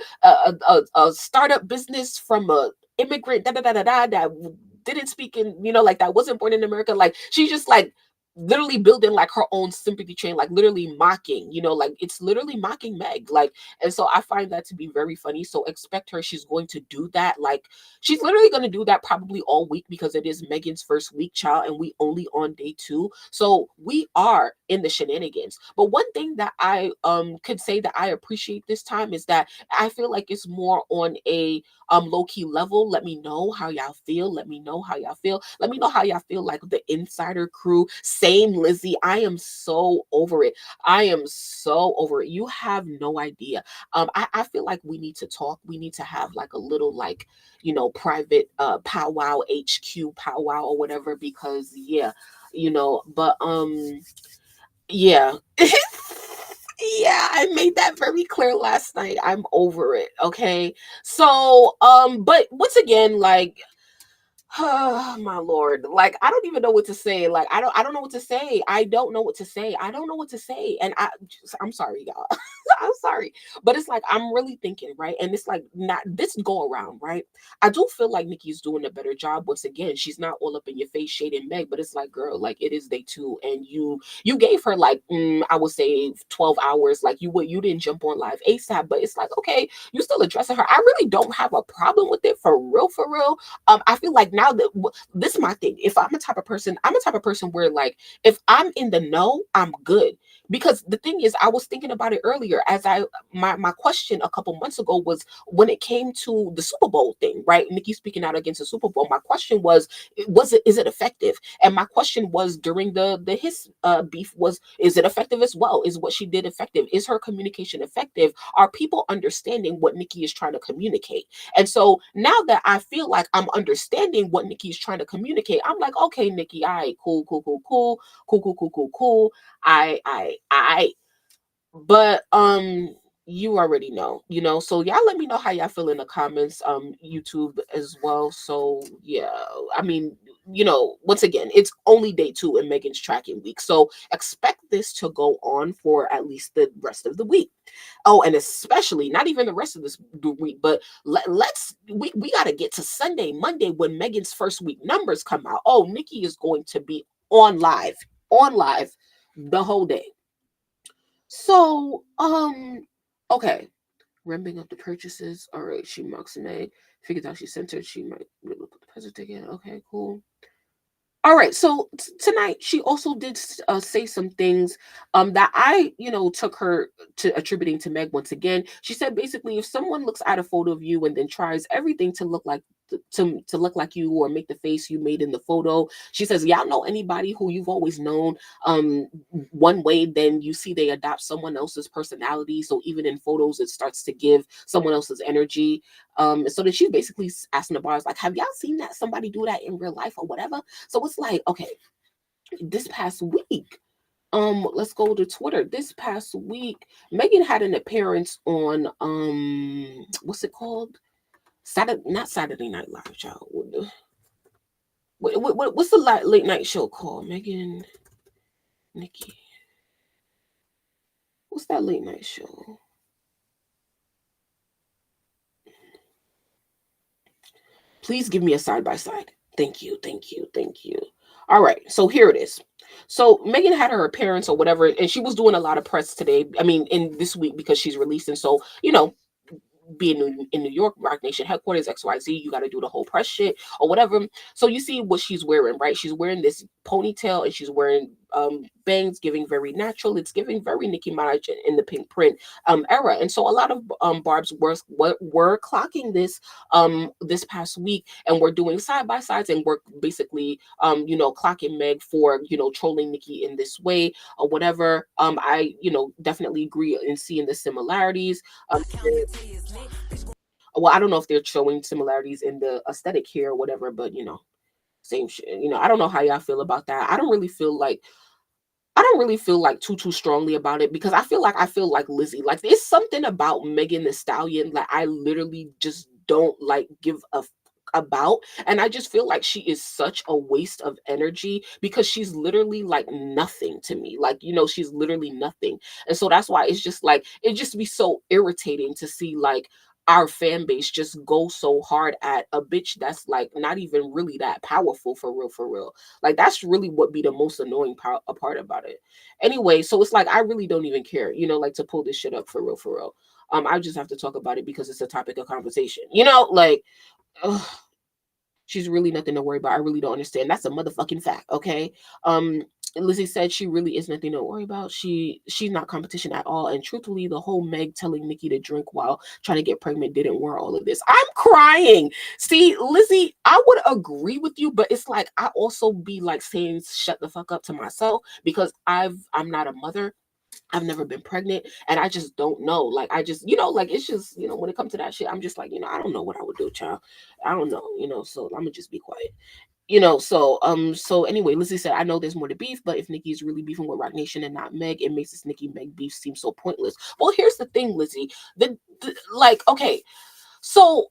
startup business, from a immigrant, da da da da da, that didn't speak in, like that wasn't born in America. Like she's just like literally building like her own sympathy chain, like literally mocking, like it's literally mocking Meg. Like, and so I find that to be very funny. So expect her. She's going to do that. Like, she's literally going to do that probably all week, because it is Megan's first week, child, and we only on day 2. So we are in the shenanigans. But one thing that I could say that I appreciate this time is that I feel like it's more on a low-key level. Let me know how y'all feel. Let me know how y'all feel. Let me know how y'all feel like the insider crew. Same, Lizzie. I am so over it. I am so over it. You have no idea. I feel like we need to talk. We need to have like a little like, private powwow, HQ powwow or whatever, because yeah, but yeah. Yeah, I made that very clear last night. I'm over it. Okay. So, but once again, like, oh my lord, like I don't even know what to say. Like I don't know what to say. I don't know what to say. I don't know what to say. And I'm sorry, y'all. I'm sorry. But it's like I'm really thinking, right? And it's like not this go around, right? I do feel like Nicki's doing a better job. Once again, she's not all up in your face shading Meg, but it's like, girl, like it is day 2, and you gave her like I would say 12 hours. Like you didn't jump on live ASAP, but it's like, okay, you still addressing her. I really don't have a problem with it, for real, for real. I feel like now that this is my thing. If I'm a type of person, I'm a type of person where like if I'm in the know, I'm good. Because the thing is, I was thinking about it earlier as my question a couple months ago was when it came to the Super Bowl thing, right? Nikki speaking out against the Super Bowl. My question was is it effective? And my question was during the his beef was, is it effective as well? Is what she did effective? Is her communication effective? Are people understanding what Nikki is trying to communicate? And so now that I feel like I'm understanding what Nikki's trying to communicate, I'm like, okay, Nikki, all right, cool, cool, cool, cool, cool, cool, cool, cool, cool. I. But you already know, So y'all let me know how y'all feel in the comments, YouTube as well. So yeah, I mean, once again, it's only day 2 in Megan's tracking week. So expect this to go on for at least the rest of the week. Oh, and especially not even the rest of this week, but we got to get to Sunday, Monday, when Megan's first week numbers come out. Oh, Nikki is going to be on live the whole day. So, okay. Ramping up the purchases. All right, she marks May. Figured out she censored. She might look at the present again. Okay, cool. All right, so tonight she also did say some things that I, took her to attributing to Meg once again. She said basically, if someone looks at a photo of you and then tries everything to look like to look like you or make the face you made in the photo, she says, y'all know anybody who you've always known one way, then you see they adopt someone else's personality. So even in photos, it starts to give someone else's energy. So then she's basically asking the bars, like, have y'all seen that somebody do that in real life or whatever? So it's like, okay, this past week, let's go to Twitter. This past week, Megan had an appearance on what's it called? Not Saturday Night Live, y'all. What's the late night show called? Megan, Nicki. What's that late night show? Please give me a side by side. Thank you, thank you, thank you. All right, so here it is. So Megan had her appearance or whatever, and she was doing a lot of press today. I mean, in this week, because she's releasing. So being in New York, Rock Nation headquarters, XYZ, you got to do the whole press shit or whatever. So you see what she's wearing, right? She's wearing this ponytail and she's wearing bangs, giving very natural. It's giving very Nicki Minaj in the PinkPrint era. And so a lot of barbs were clocking this this past week, and we're doing side by sides, and we're basically clocking Meg for trolling Nicki in this way or whatever. I definitely agree in seeing the similarities. Well, I don't know if they're showing similarities in the aesthetic here or whatever, but same shit. I don't know how y'all feel about that. I don't really feel like too strongly about it, because I feel like Lizzie. Like, there's something about Megan the Stallion like I literally just don't like give a about. And I just feel like she is such a waste of energy, because she's literally like nothing to me. Like, she's literally nothing. And so that's why it's just like, it just be so irritating to see like our fan base just go so hard at a bitch that's like not even really that powerful, for real, for real. Like, that's really what be the most annoying part about it. Anyway, so it's like I really don't even care, like, to pull this shit up, for real, for real. I just have to talk about it because it's a topic of conversation, like, ugh, she's really nothing to worry about. I really don't understand. That's a motherfucking fact, okay? Lizzie said she really is nothing to worry about. She's not competition at all. And truthfully, the whole Meg telling Nicki to drink while trying to get pregnant didn't warrant all of this. I'm crying. See, Lizzie, I would agree with you, but it's like I also be like saying shut the fuck up to myself, because I'm not a mother. I've never been pregnant, and I just don't know. Like, I just, like, it's just, when it comes to that shit, I'm just like, I don't know what I would do, child. I don't know, so I'm gonna just be quiet. So anyway, Lizzie said, I know there's more to beef, but if Nicki is really beefing with Rock Nation and not Meg, it makes this Nicki Meg beef seem so pointless. Well, here's the thing, Lizzie. Like, okay, so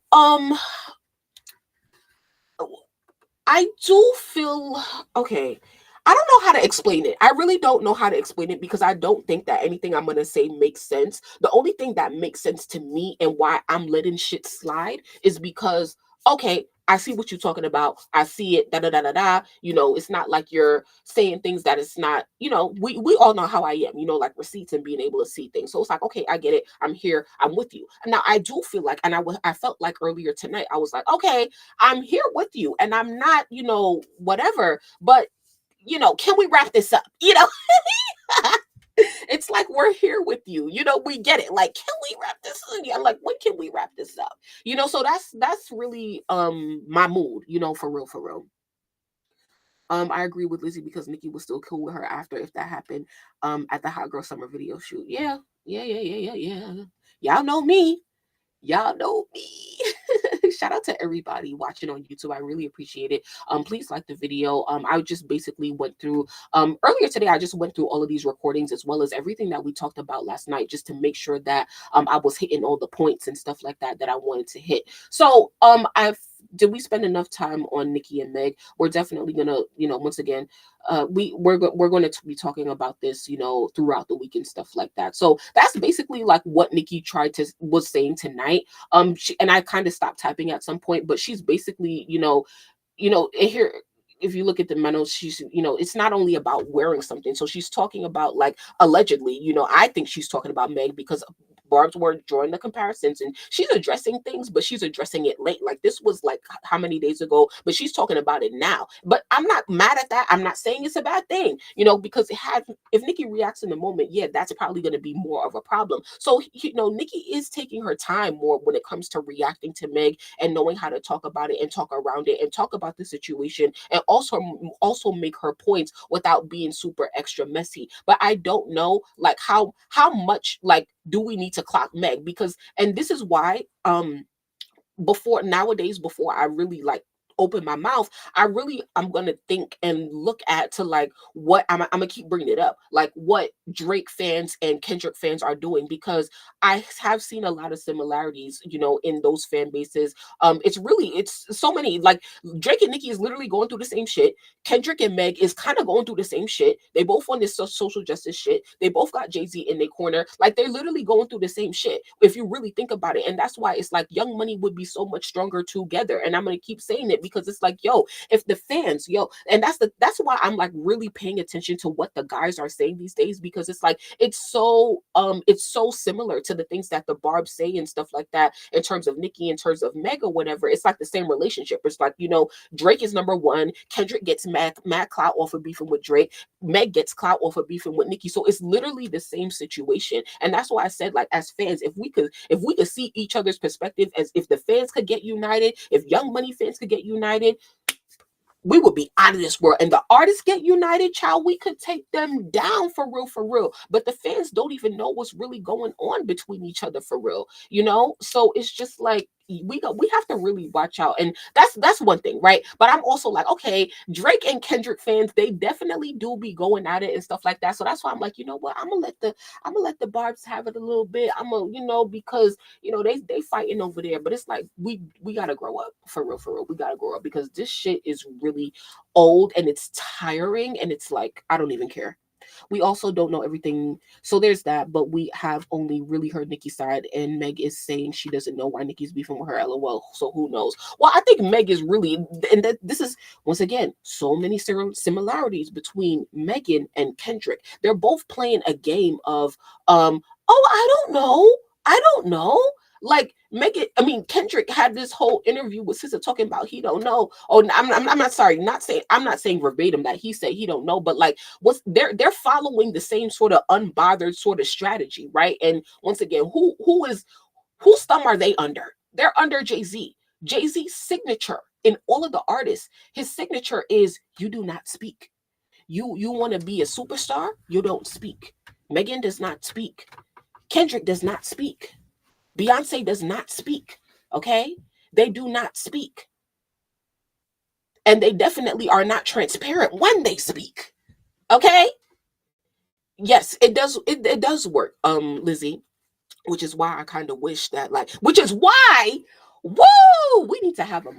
I do feel okay. I don't know how to explain it. I really don't know how to explain it, because I don't think that anything I'm going to say makes sense. The only thing that makes sense to me and why I'm letting shit slide is because, okay, I see what you're talking about. I see it, da da da da da. It's not like you're saying things that it's not, we all know how I am, like receipts and being able to see things. So it's like, okay, I get it. I'm here. I'm with you. Now, I do feel like, and I felt like earlier tonight, I was like, okay, I'm here with you, and I'm not, whatever, but can we wrap this up? It's like, we're here with you. We get it. Like, can we wrap this up? Yeah, like, when can we wrap this up? So that's really my mood, for real, for real. I agree with Lizzie, because Nicki was still cool with her after, if that happened at the Hot Girl Summer video shoot. Yeah. Y'all know me. Y'all know me. Shout out to everybody watching on YouTube. I really appreciate it. Please like the video. I just basically went through earlier today. I just went through all of these recordings, as well as everything that we talked about last night, just to make sure that I was hitting all the points and stuff like that I wanted to hit. So did we spend enough time on Nicki and Meg? We're definitely gonna, once again, we're going to be talking about this, throughout the week and stuff like that. So that's basically like what Nicki was saying tonight. And I kind of stopped typing at some point, but she's basically, here, if you look at the memos, she's, it's not only about wearing something. So she's talking about, like, allegedly, I think she's talking about Meg, because Barb's were drawing the comparisons, and she's addressing things, but she's addressing it late. Like, this was like how many days ago, but she's talking about it now. But I'm not mad at that. I'm not saying it's a bad thing, because if Nicki reacts in the moment, yeah, that's probably going to be more of a problem. So, Nicki is taking her time more when it comes to reacting to Meg, and knowing how to talk about it and talk around it and talk about the situation, and also make her points without being super extra messy. But I don't know, like, how much, like, do we need to clock Meg? Because, and this is why before I really, like, open my mouth, I'm gonna think and look at to, like, what I'm gonna keep bringing it up, like what Drake fans and Kendrick fans are doing, because I have seen a lot of similarities, in those fan bases. It's so many, like, Drake and Nicki is literally going through the same shit. Kendrick and Meg is kind of going through the same shit. They both on this social justice shit. They both got Jay-Z in their corner. Like, they're literally going through the same shit, if you really think about it. And that's why it's like Young Money would be so much stronger together. And I'm going to keep saying it, because it's like, yo, if the fans, yo, and that's why I'm like really paying attention to what the guys are saying these days, because it's like it's so similar to the things that the Barbs say and stuff like that in terms of Nicki, in terms of Meg or whatever. It's like the same relationship. It's like, Drake is number one, Kendrick gets mad clout off of beefing with Drake, Meg gets clout off of beefing with Nicki. So it's literally the same situation. And that's why I said, like, as fans, if we could see each other's perspective, as if the fans could get united, if Young Money fans could get united, we would be out of this world. And the artists get united, child, we could take them down for real, for real. But the fans don't even know what's really going on between each other for real, So it's just like we have to really watch out. And that's one thing, right? But I'm also like, okay, Drake and Kendrick fans, they definitely do be going at it and stuff like that. So that's why I'm like, you know what? I'm gonna let the Barbs have it a little bit. Because they fighting over there. But it's like we gotta grow up for real, for real. We gotta grow up, because this shit is really old and it's tiring, and it's like, I don't even care. We also don't know everything. So there's that, but we have only really heard Nicki's side, and Meg is saying she doesn't know why Nicki's beefing with her, LOL. So who knows? Well, I think Meg is really, and that this is, once again, so many similarities between Megan and Kendrick. They're both playing a game of, oh, I don't know. Like Megan, I mean Kendrick had this whole interview with Sister talking about he don't know. Oh, I'm not sorry, I'm not saying verbatim that he said he don't know, but like they're following the same sort of unbothered sort of strategy, right? And once again, whose thumb are they under? They're under Jay-Z. Jay-Z's signature in all of the artists, his signature is you do not speak. You want to be a superstar, you don't speak. Megan does not speak. Kendrick does not speak. Beyonce does not speak. Okay? They do not speak. And they definitely are not transparent when they speak. Okay? Yes, it does work, Lizzie. Which is why I kind of wish that, like, which is why, woo, we need to have a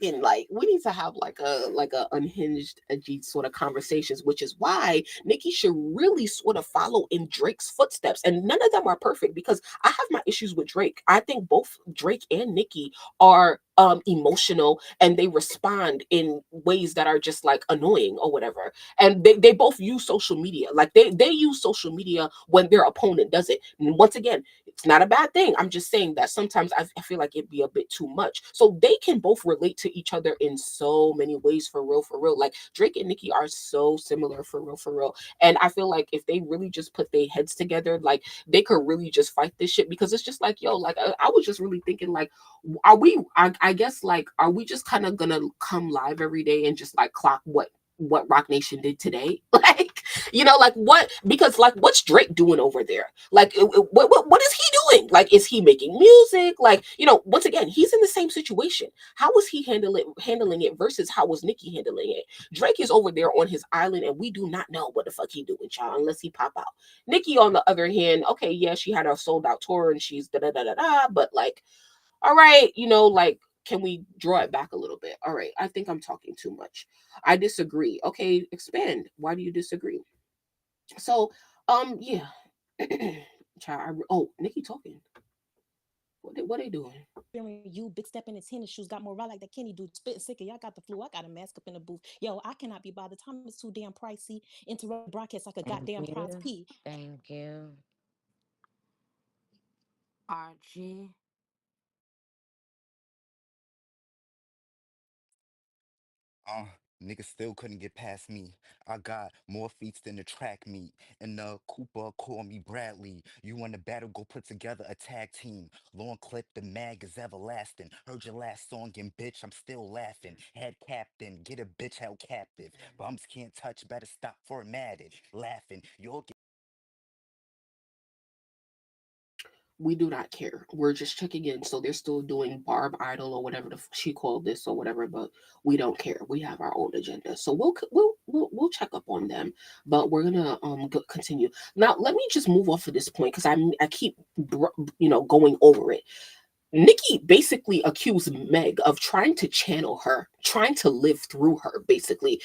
we need to have like a unhinged Ajit sort of conversations, which is why Nicki should really sort of follow in Drake's footsteps. And none of them are perfect, because I have my issues with Drake. I think both Drake and Nicki are emotional, and they respond in ways that are just like annoying or whatever. And they both use social media, like they use social media when their opponent does it. And once again, it's not a bad thing. I'm just saying that sometimes I feel like it'd be a bit too much. So they can both relate to each other in so many ways, for real, for real. Like Drake and Nicki are so similar, for real, for real. And I feel like if they really just put their heads together, like they could really just fight this shit, because it's just like, yo, like I was just really thinking, like, I guess, like, are we just kind of gonna come live every day and just like clock what Rock Nation did today? Like, like what? Because like, what's Drake doing over there? Like, what is he doing? Like, is he making music? Like, once again, he's in the same situation. How was he handling it versus how was Nicki handling it? Drake is over there on his island, and we do not know what the fuck he doing, child, unless he pop out. Nicki, on the other hand, okay, yeah, she had a sold out tour and she's da da da da da, but like, all right, like, can we draw it back a little bit? All right, I think I'm talking too much. I disagree. Okay, expand. Why do you disagree? So, yeah. Nikki talking. What they doing? You big step in his tennis shoes, got more right like that Kenny dude, spitting sick of y'all got the flu. I got a mask up in the booth. Yo, I cannot be by the time it's too damn pricey. Interrupt broadcast like a Thank goddamn prize you. P. Thank you. Archie. Uh, Niggas still couldn't get past me. I got more feats than the track meet. And the Cooper call me Bradley. You want to battle, go put together a tag team. Long clip, the mag is everlasting. Heard your last song and bitch, I'm still laughing. Head captain, get a bitch held captive. Bums can't touch, better stop formatted. Laughing, you'll We do not care. We're just checking in. So they're still doing Barb Idol or whatever she called this or whatever, but we don't care. We have our own agenda. So we'll check up on them, but we're gonna continue. Now let me just move off of this point, because I keep going over it. Nicki basically accused Meg of trying to channel her, trying to live through her, basically.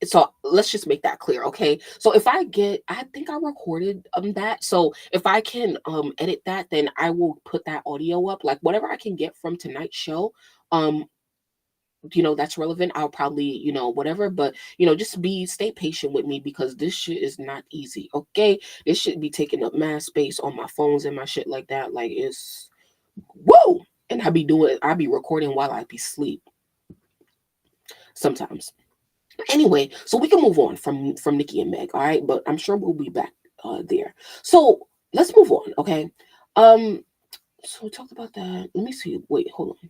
So let's just make that clear, okay? So if I think I recorded that. So if I can edit that, then I will put that audio up. Like whatever I can get from tonight's show, um that's relevant, I'll probably, whatever. But just stay patient with me, because this shit is not easy. Okay, this should be taking up mass space on my phones and my shit like that. Like, it's whoa. And I be recording while I be sleep sometimes. Anyway, so we can move on from Nicki and Meg, all right? But I'm sure we'll be back there. So let's move on, okay? Um, so we talked about that. Let me see. Wait, hold on.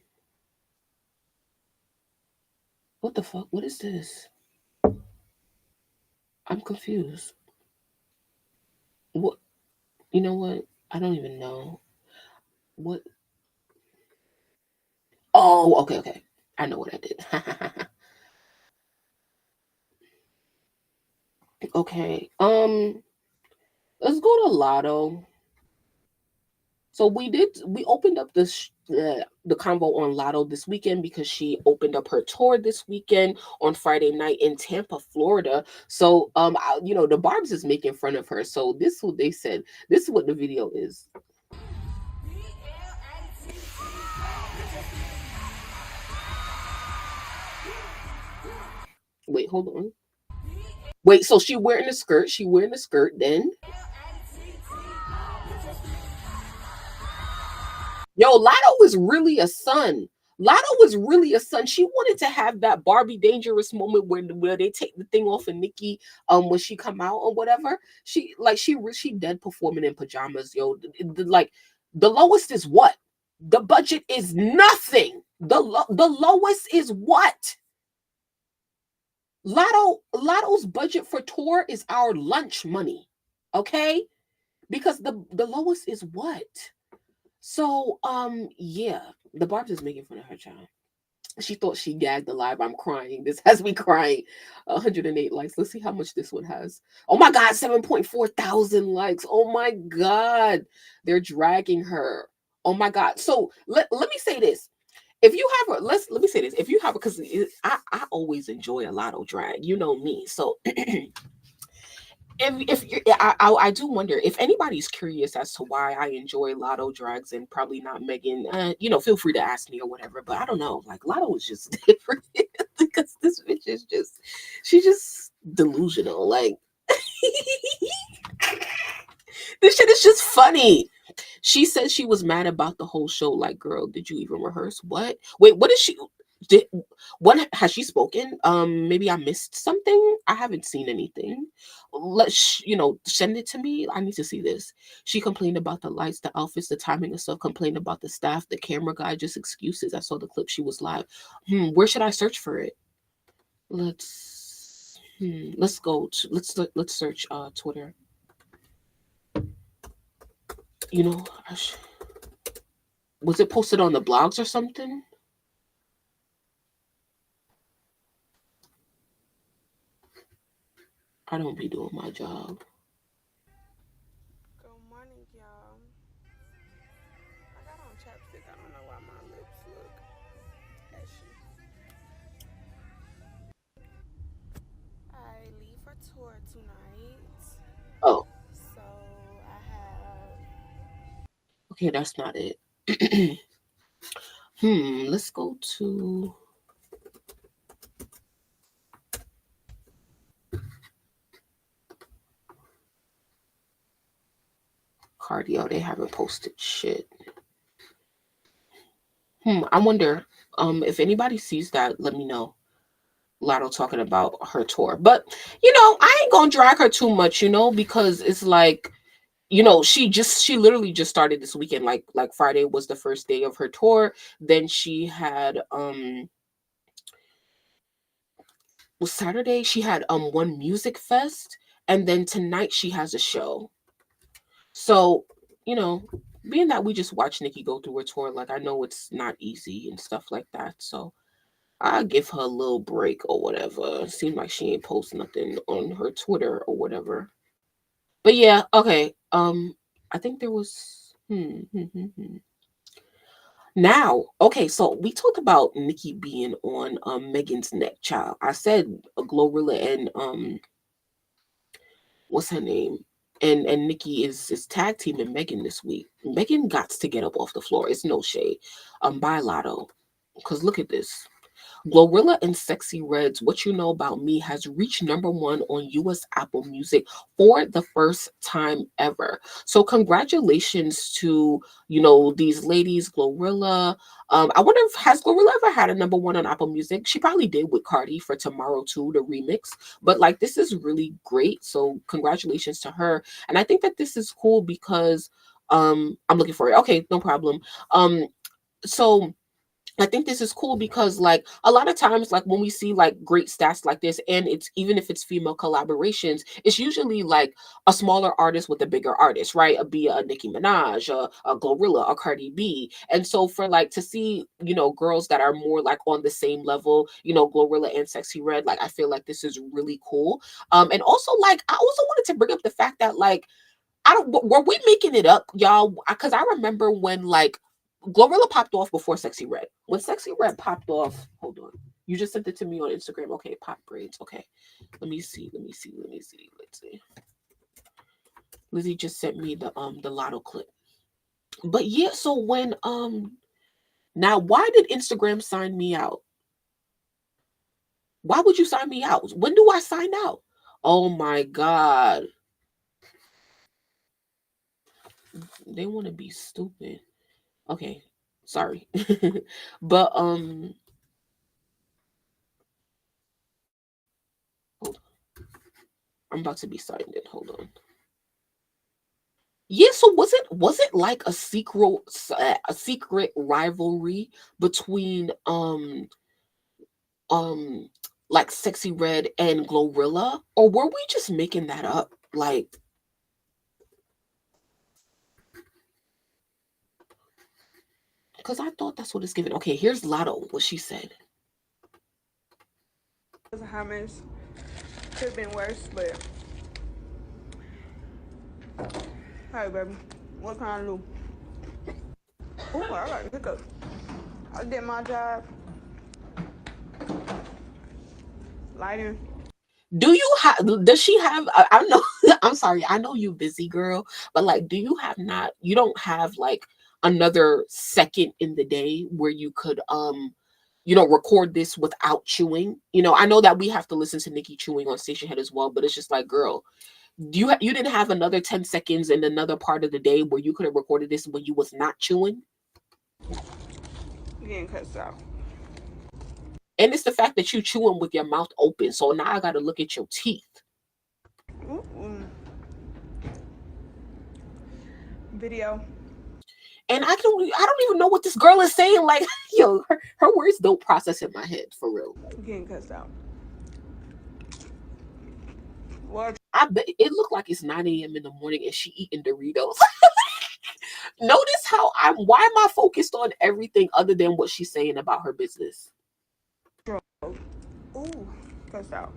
What the fuck? What is this? I'm confused. What? You know what? I don't even know. What? Oh, okay, okay. I know what I did. Okay. Let's go to Lotto. So we opened up the convo on Lotto this weekend because she opened up her tour this weekend on Friday night in Tampa, Florida. So the Barb's is making fun of her. So this is what they said. This is what the video is. Wait, hold on. Wait, so she wearing a skirt. She wearing a skirt. Then yo, Latto was really a son. Lotto was really a son. She wanted to have that Barbie dangerous moment where they take the thing off of Nikki when she come out or whatever. She dead performing in pajamas, yo. Like the lowest is what? The budget is nothing. The lowest is what? Lotto's budget for tour is our lunch money. Okay? Because the lowest is what? So yeah, the Barb's is making fun of her child. She thought she gagged alive. I'm crying. This has me crying. 108 likes. Let's see how much this one has. Oh my God, 7.4 thousand likes. Oh my God. They're dragging her. Oh my God. So let me say this. If you have a let me say this. If you have a because I always enjoy a lot of drag. You know me. So if you I do wonder if anybody's curious as to why I enjoy Lotto drags and probably not Megan. Feel free to ask me or whatever. But I don't know. Like Lotto is just different because this bitch is she's just delusional. Like this shit is just funny. She said she was mad about the whole show. Like, girl, did you even rehearse? What? Wait, what is she? Did what has she spoken? Maybe I missed something. I haven't seen anything. Send it to me. I need to see this. She complained about the lights, the outfits, the timing and stuff. Complained about the staff, the camera guy. Just excuses. I saw the clip. She was live. Where should I search for it? Let's go. Let's search Twitter. You know, was it posted on the blogs or something? I don't be doing my job. Good morning, y'all. I got on chapstick. I don't know why my lips look ashy. I leave for tour tonight. Oh, So I have. okay, that's not it. Let's go to cardio. They haven't posted shit. I wonder if anybody sees that, let me know. Lotto talking about her tour. But I ain't gonna drag her too much, because it's like, she literally just started this weekend. Like Friday was the first day of her tour. Then she had Saturday she had one music fest, and then tonight she has a show. So, you know, being that we just watched Nikki go through her tour, like I know it's not easy and stuff like that. So I give her a little break or whatever. Seems like she ain't post nothing on her Twitter or whatever. But yeah, okay. I think there was Now, okay, so we talked about Nikki being on Megan's neck, child. I said Glorilla and what's her name? And Nikki is tag teaming Megan this week. Megan got to get up off the floor. It's no shade. By Latto. Cause look at this. Glorilla and Sexy Reds, What You Know About Me, has reached #1 on US Apple Music for the first time ever. So congratulations to, these ladies, Glorilla. I wonder if has Glorilla ever had a #1 on Apple Music? She probably did with Cardi for Tomorrow 2, the remix. But like this is really great. So congratulations to her. And I think that this is cool because I'm looking for it. Okay, no problem. So I think this is cool because like a lot of times like when we see like great stats like this, and it's even if it's female collaborations, it's usually like a smaller artist with a bigger artist, right? Be a Nicki Minaj, a Glorilla, a Cardi B. And so for like to see, girls that are more like on the same level, Glorilla and Sexy Red, like I feel like this is really cool. And also like I also wanted to bring up the fact that like I don't were we making it up, y'all? Because I remember when like Glorilla popped off before Sexy Red. When Sexy Red popped off, hold on. You just sent it to me on Instagram. Okay, pop braids. Okay. Let me see. Let's see. Lizzie just sent me the Latto clip. But yeah, so when now why did Instagram sign me out? Why would you sign me out? When do I sign out? Oh my god. They want to be stupid. Okay. Sorry. But hold on. I'm about to be signed in. Hold on. Yeah, so was it like a secret rivalry between um like Sexy Red and Glorilla, or were we just making that up? Like, because I thought that's what it's given. Okay, here's Latto, what she said. It was a hot mess. Could have been worse, but hey, baby, what can I do? Ooh, I got a hiccup. I did my job. Lighting. Do you have? Does she have? I know. I'm sorry. I know you busy girl, but like, do you have not? You don't have like another second in the day where you could record this without chewing. I know that we have to listen to Nikki chewing on Stationhead as well, but it's just like, girl, you didn't have another 10 seconds in another part of the day where you could have recorded this when you was not chewing. Getting cussed out. And it's the fact that you chewing with your mouth open. So now I got to look at your teeth. Ooh. Video. And I don't even know what this girl is saying. Like, yo, her words don't process in my head for real. Getting cussed out. What? I bet it looked like it's 9 a.m. in the morning and she eating Doritos. Notice how why am I focused on everything other than what she's saying about her business? Ooh, cussed out.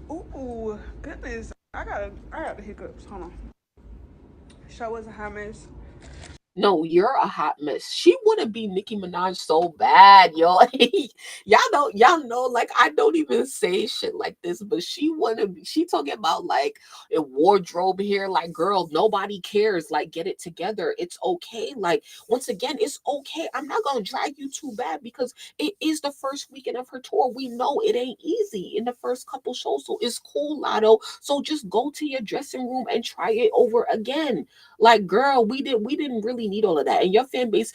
Ooh, goodness. I got the hiccups. Hold on. Show was a hot mess. No, you're a hot mess. She want to be Nicki Minaj so bad, yo. y'all know, like I don't even say shit like this, but she want to be. She talking about like a wardrobe here, like girl, nobody cares. Like get it together. It's okay. Like once again, it's okay. I'm not gonna drag you too bad because it is the first weekend of her tour. We know it ain't easy in the first couple shows, so it's cool, Latto. So just go to your dressing room and try it over again. Like, girl, we didn't really need all of that. And your fan base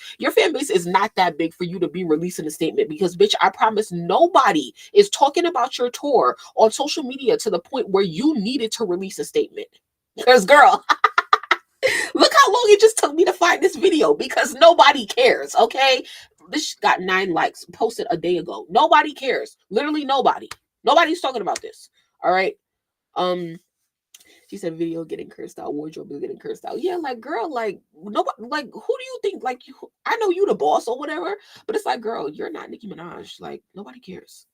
is not that big for you to be releasing a statement because bitch, I promise nobody is talking about your tour on social media to the point where you needed to release a statement. Because girl, look how long it just took me to find this video because nobody cares, okay? This got 9 likes, posted a day ago. Nobody cares. Literally nobody. Nobody's talking about this. All right. Um she said video getting cursed out, wardrobe is getting cursed out. Yeah, like girl, like nobody, like who do you think? Like I know you the boss or whatever, but it's like, girl, you're not Nicki Minaj. Like nobody cares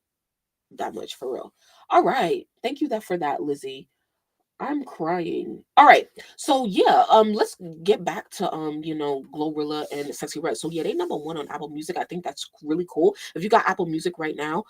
that much for real. All right, thank you for that, Lizzie. I'm crying. All right. So yeah, let's get back to Glorilla and Sexy Red. So yeah, they #1 on Apple Music. I think that's really cool. If you got Apple Music right now,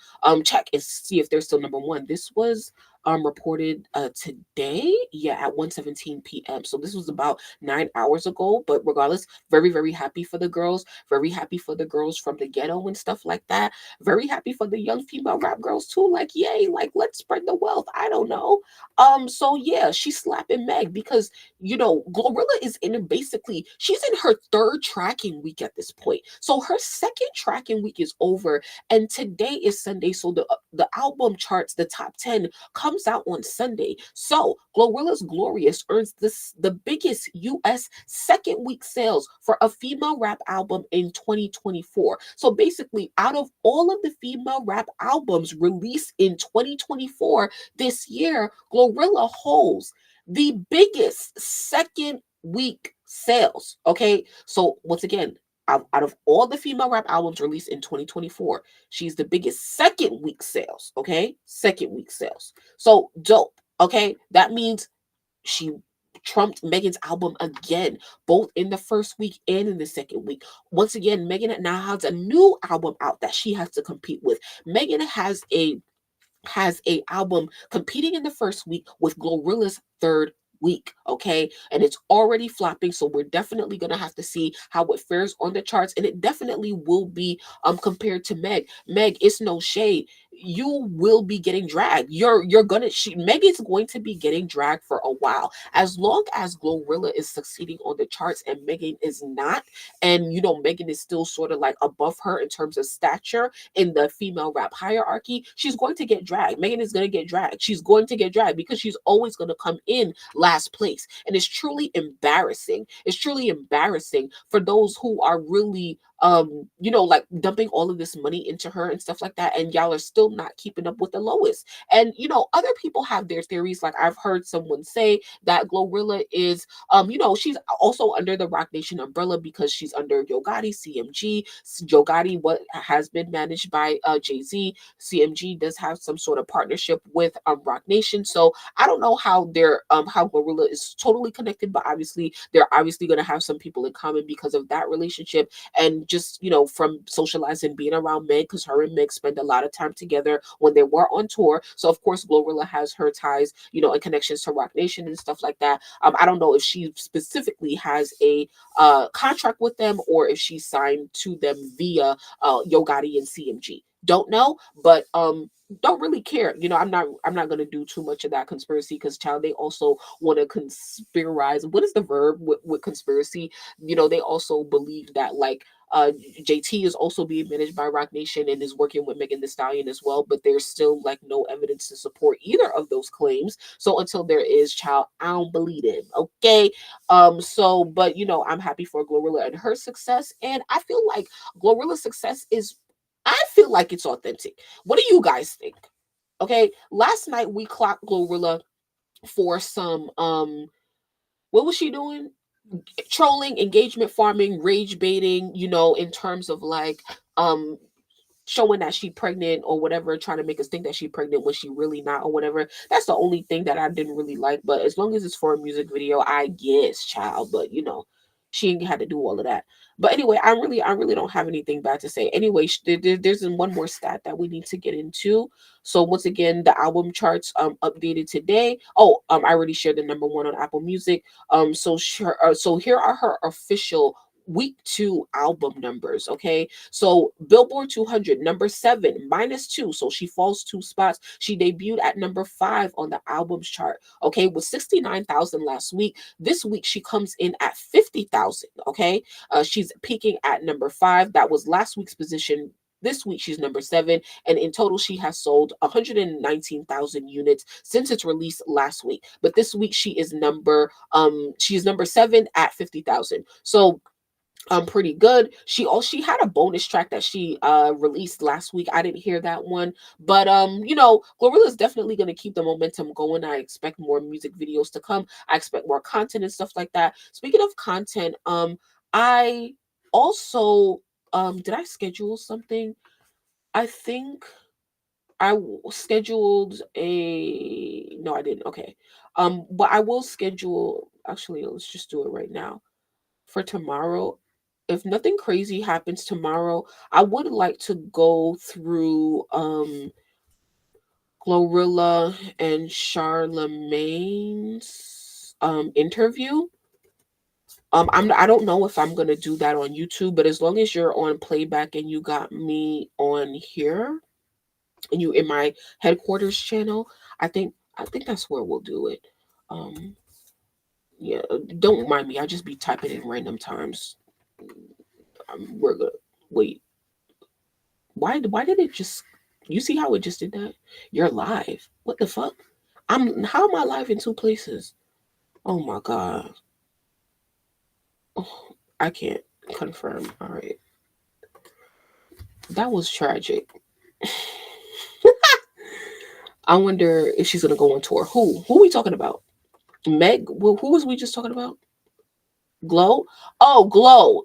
check and see if they're still #1. This was reported today, yeah, at 1:17 p.m. So this was about 9 hours ago. But regardless, very, very happy for the girls, very happy for the girls from the ghetto and stuff like that. Very happy for the young female rap girls too. Like, yay, like let's spread the wealth. I don't know. So yeah, she's slapping Meg because Glorilla is in basically she's in her third tracking week at this point. So her second tracking week is over, and today is Sunday. So the album charts, the top 10 comes out on Sunday. So Glorilla's Glorious earns the biggest US second week sales for a female rap album in 2024. So basically, out of all of the female rap albums released in 2024 this year, Glorilla holds the biggest second week sales. Okay. So once again, out of all the female rap albums released in 2024, she's the biggest second week sales. Okay. Second week sales. So dope. Okay. That means she trumped Megan's album again, both in the first week and in the second week. Once again, Megan now has a new album out that she has to compete with. Megan has a album competing in the first week with Glorilla's third week, okay? And it's already flopping, so we're definitely gonna have to see how it fares on the charts, and it definitely will be compared to Meg. Meg, it's no shade. You will be getting dragged. You're gonna Meg is going to be getting dragged for a while. As long as Glorilla is succeeding on the charts and Megan is not, and Megan is still sort of like above her in terms of stature in the female rap hierarchy, she's going to get dragged. Megan is going to get dragged. She's going to get dragged because she's always going to come in last place. And it's truly embarrassing. It's truly embarrassing for those who are really like dumping all of this money into her and stuff like that, and y'all are still not keeping up with the lowest. And other people have their theories. Like, I've heard someone say that Glorilla is she's also under the Rock Nation umbrella because she's under Yo Gotti, CMG. Yo Gotti what has been managed by Jay-Z. CMG does have some sort of partnership with Rock Nation. So I don't know how Glorilla is totally connected, but obviously they're obviously going to have some people in common because of that relationship. And just from socializing, being around Meg, because her and Meg spend a lot of time together when they were on tour. So of course Glorilla has her ties, and connections to Rock Nation and stuff like that. I don't know if she specifically has a contract with them or if she signed to them via Yo Gotti and CMG. Don't know, but don't really care. I'm not gonna do too much of that conspiracy because child, they also want to conspirize. What is the verb with conspiracy? They also believe that like JT is also being managed by Rock Nation and is working with Megan Thee Stallion as well, but there's still like no evidence to support either of those claims. So until there is, child, I don't believe it. Okay. But I'm happy for Glorilla and her success, and I feel like Glorilla's success is, I feel like it's authentic. What do you guys think? Okay, last night we clocked Glorilla for some what was she doing? Trolling, engagement farming, rage baiting, in terms of like um showing that she pregnant or whatever, trying to make us think that she pregnant when she really not or whatever. That's the only thing that I didn't really like. But as long as it's for a music video, I guess, child. But she ain't had to do all of that. But anyway, I really don't have anything bad to say. Anyway, there's one more stat that we need to get into. So once again, the album charts updated today. Oh, I already shared the number one on Apple Music. So here are her official week 2 album numbers. Okay, so Billboard 200, number 7, -2. So she falls 2 spots. She debuted at number 5 on the albums chart. Okay, with 69,000 last week. This week she comes in at 50,000. Okay, she's peaking at number 5. That was last week's position. This week she's number 7, and in total she has sold 119,000 units since its release last week. But this week she's number 7 at 50,000. So pretty good. She had a bonus track that she released last week. I didn't hear that one, but Glorilla is definitely going to keep the momentum going. I expect more music videos to come. I expect more content and stuff like that. Speaking of content, I also did I schedule something? I think scheduled a no, I didn't. Okay. But I will schedule, actually, let's just do it right now for tomorrow. If nothing crazy happens tomorrow, I would like to go through Glorilla and Charlemagne's interview. I don't know if I'm gonna do that on YouTube, but as long as you're on playback and you got me on here and you in my headquarters channel, I think that's where we'll do it. Um, yeah, don't mind me. I just be typing in random times. We're gonna wait. Why did it just? You see how it just did that? You're live. What the fuck? How am I live in two places? Oh my god. Oh, I can't confirm. All right, that was tragic. I wonder if she's gonna go on tour. Who are we talking about? Meg? Who was we just talking about? Glow? Oh, Glow.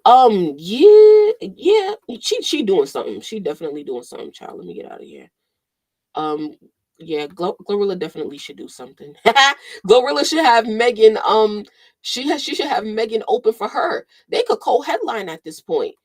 Yeah, yeah. She doing something. She definitely doing something. Child, let me get out of here. Um, yeah, Glorilla definitely should do something. Glorilla should have Megan. She should have Megan open for her. They could co-headline at this point.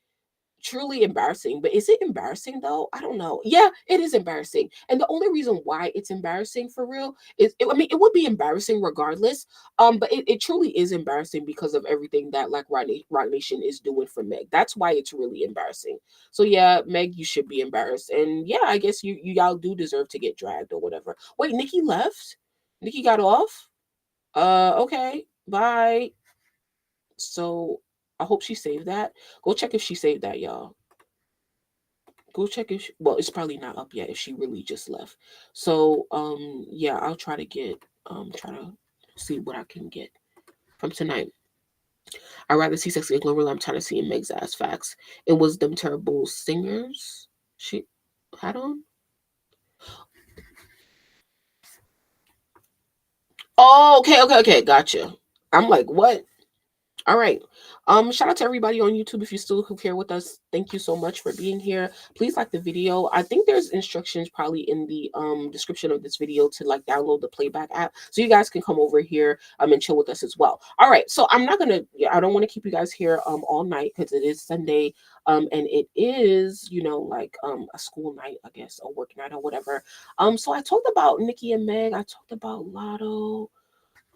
Truly embarrassing. But is it embarrassing though? I don't know. Yeah, it is embarrassing. And the only reason why it's embarrassing for real is, I mean, it would be embarrassing regardless. But it truly is embarrassing because of everything that like Rock Nation is doing for Meg. That's why it's really embarrassing. So yeah, Meg, you should be embarrassed. And yeah, I guess you y'all do deserve to get dragged or whatever. Wait, Nikki left? Nikki got off? Okay. Bye. So I hope she saved that. Go check if she saved that, y'all. Go check if well, it's probably not up yet if she really just left. So yeah, I'll try to get try to see what I can get from tonight. I'd rather see Sexy and Glorilla. I'm trying to see Meg's ass facts. It was them terrible singers she had on. Oh, okay, gotcha. I'm like, what? All right. Shout out to everybody on YouTube. If you're still here with us, thank you so much for being here. Please like the video. I think there's instructions probably in the description of this video to like download the playback app. So you guys can come over here and chill with us as well. All right. So I'm not gonna I don't want to keep you guys here all night because it is Sunday. And it is, like a school night, I guess, a work night or whatever. So I talked about Nicki and Meg, I talked about Latto.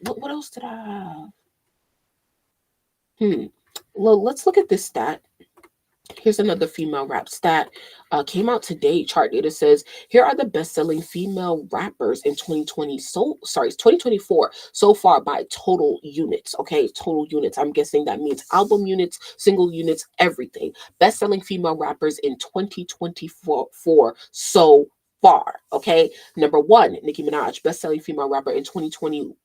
What else did I have? Well, let's look at this stat. Here's another female rap stat. Came out today. Chart data says here are the best-selling female rappers in 2020. It's 2024 so far by total units. Okay, total units. I'm guessing that means album units, single units, everything. Best-selling female rappers in 2024 so far. Okay, number one, Nicki Minaj, best-selling female rapper in 2024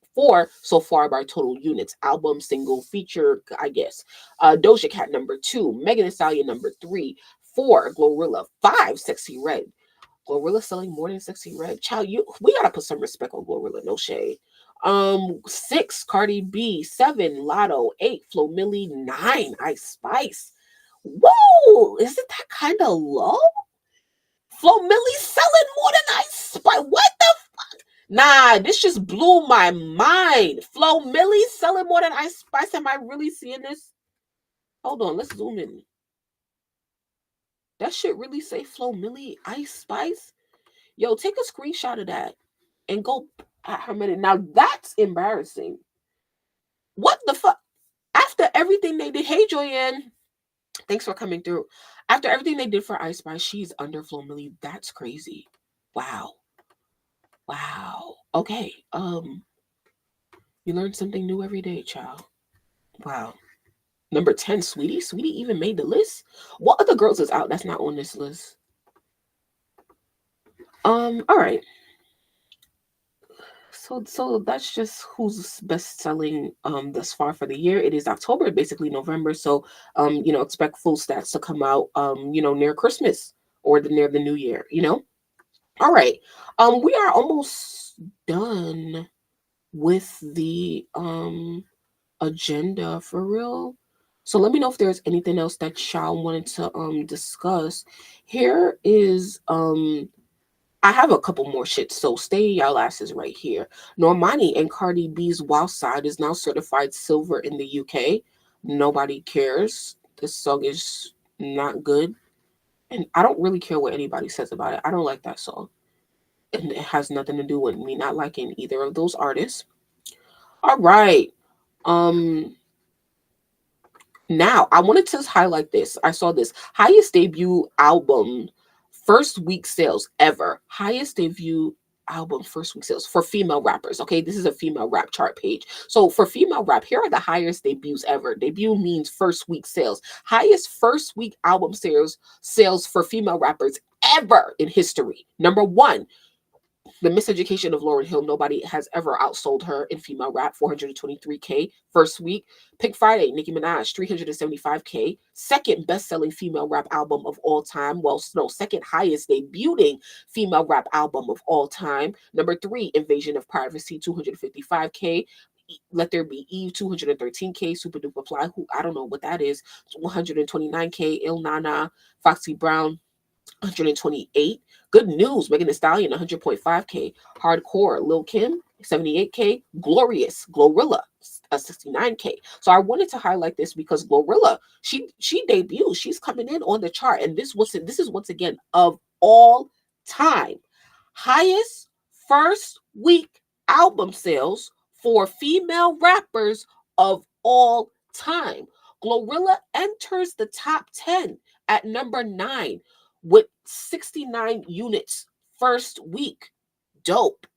so far by total units, album, single, feature, I guess. Doja Cat number two, Megan Thee Stallion number three, four, Glorilla, five, Sexy Red. Glorilla selling more than Sexy Red. Child, we gotta put some respect on Glorilla, no shade. Six, Cardi B, seven, Latto, eight, Flo Milli, nine, Ice Spice. Whoa, isn't that kind of low? Flo Milli selling more than Ice Spice. What the fuck? Nah, this just blew my mind. Flo Milli selling more than Ice Spice. Am I really seeing this? Hold on, let's zoom in. That shit really say Flo Milli Ice Spice? Yo, take a screenshot of that and go at her minute. Now that's embarrassing. What the fuck? After everything they did, hey Joyanne, thanks for coming through. After everything they did for Ice Spice, she's under Flo Milli. That's crazy. Wow. Wow. Okay. You learn something new every day, child. Wow. Number 10, Sweetie. Sweetie even made the list. What other girls is out that's not on this list? All right. So that's just who's best selling thus far for the year. It is October, basically November. So expect full stats to come out near Christmas or near the new year. All right. We are almost done with the agenda for real. So let me know if there's anything else that y'all wanted to discuss. Here is I have a couple more shits, so stay y'all asses right here. Normani and Cardi B's Wild Side is now certified silver in the UK. Nobody cares. This song is not good. And I don't really care what anybody says about it. I don't like that song. And it has nothing to do with me not liking either of those artists. All right. Um Now, I wanted to highlight this. I saw this highest debut album first week sales ever. Highest debut album first week sales for female rappers. Okay, this is a female rap chart page. So for female rap, here are the highest debuts ever. Debut means first week sales. Highest first week album sales for female rappers ever in history. Number 1, the Miseducation of Lauryn Hill. Nobody has ever outsold her in female rap. 423K first week. Pink Friday, Nicki Minaj, 375K. Second best-selling female rap album of all time. Well, no, second highest debuting female rap album of all time. Number 3, Invasion of Privacy, 255K. Let There Be Eve, 213K. Super Duper Fly, who I don't know what that is, 129K. Il Nana, Foxy Brown, 128. Good News, Megan Thee Stallion, 100.5K. Hardcore, Lil Kim, 78K. Glorilla, 69K. So I wanted to highlight this because Glorilla, she debuts, she's coming in on the chart, and this is once again of all time highest first week album sales for female rappers of all time. Glorilla enters the top 10 at number 9 with 69 units first week. Dope,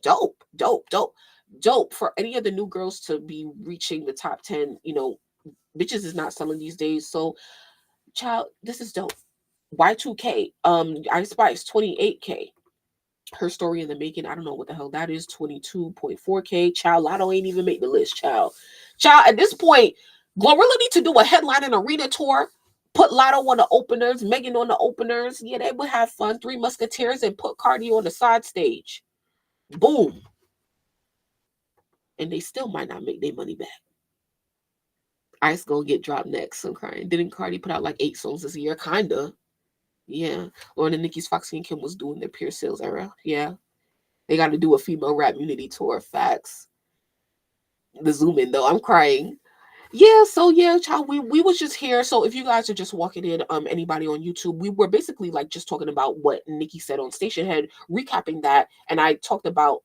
dope, dope, dope, dope for any of the new girls to be reaching the top 10. Bitches is not selling these days. So, child, this is dope. Y2K, Ice Spice, 28K. Her Story in the Making, I don't know what the hell that is, 22.4K. Child, Latto ain't even make the list, child. Child, at this point, Glorilla need to do a headline and arena tour. Put Latto on the openers, Megan on the openers. Yeah, they would have fun. Three Musketeers and put Cardi on the side stage. Boom. And they still might not make their money back. Ice gonna get dropped next. I'm crying. Didn't Cardi put out like 8 songs this year? Kinda. Yeah. Lauren and Nicki's Foxy and Kim was doing their Pure Sales era. Yeah. They got to do a female rap unity tour. Facts. The zoom in though, I'm crying. Yeah, so yeah, child, we was just here. So if you guys are just walking in, anybody on YouTube, we were basically like just talking about what Nicki said on Stationhead, recapping that, and I talked about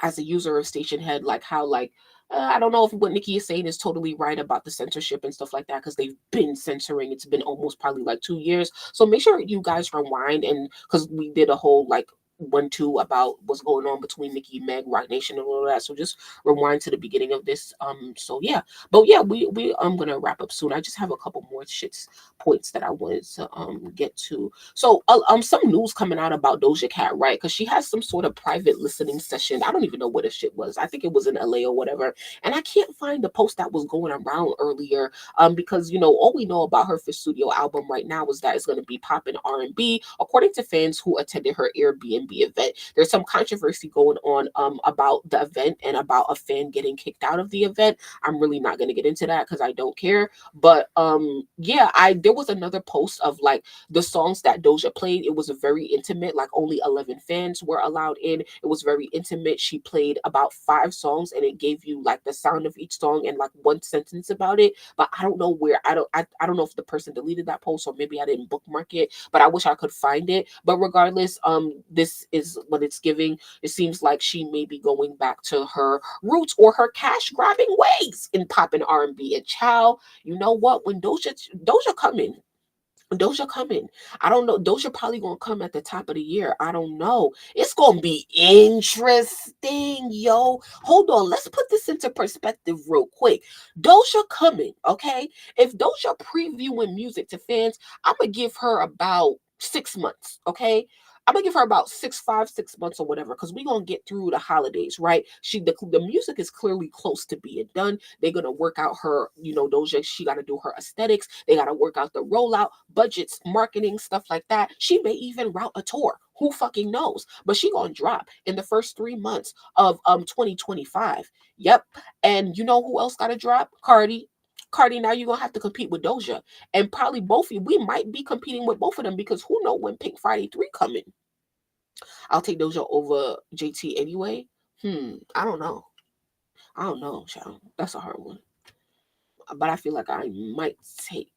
as a user of Stationhead, like how like I don't know if what Nicki is saying is totally right about the censorship and stuff like that because they've been censoring. It's been almost probably like 2 years. So make sure you guys rewind and because we did a whole like 1-2 about what's going on between Nicki, Meg, Rock Nation, and all of that. So just rewind to the beginning of this. So yeah, but yeah, we I'm gonna wrap up soon. I just have a couple more points that I wanted to get to. So some news coming out about Doja Cat, right? Because she has some sort of private listening session. I don't even know what the shit was. I think it was in LA or whatever. And I can't find the post that was going around earlier. Because all we know about her fifth studio album right now is that it's gonna be popping R&B, according to fans who attended her Airbnb event. There's some controversy going on about the event and about a fan getting kicked out of the event. I'm really not gonna get into that because I don't care. But yeah, I there was another post of like the songs that Doja played. It was a very intimate, like only 11 fans were allowed in. It was very intimate. She played about 5 songs and it gave you like the sound of each song and like one sentence about it. But I don't know where I don't know if the person deleted that post or maybe I didn't bookmark it, but I wish I could find it. But regardless, this is what it's giving. It seems like she may be going back to her roots or her cash grabbing ways in pop and R&B. And child, you know what? When Doja coming, Doja coming. I don't know. Doja probably gonna come at the top of the year. I don't know. It's gonna be interesting, yo. Hold on. Let's put this into perspective real quick. Doja coming, okay? If Doja previewing music to fans, I'm gonna give her about 6 months, okay? I'm gonna give her about 6 months or whatever, because we're gonna get through the holidays, right? The music is clearly close to being done. They're gonna work out her, Doja, she gotta do her aesthetics, they gotta work out the rollout, budgets, marketing, stuff like that. She may even route a tour. Who fucking knows? But she gonna drop in the first 3 months of 2025. Yep. And you know who else gotta drop? Cardi. Cardi, now you're gonna have to compete with Doja. And probably both of you, we might be competing with both of them because who know when Pink Friday 3 coming. I'll take Doja over JT anyway. I don't know. I don't know, child. That's a hard one. But I feel like I might take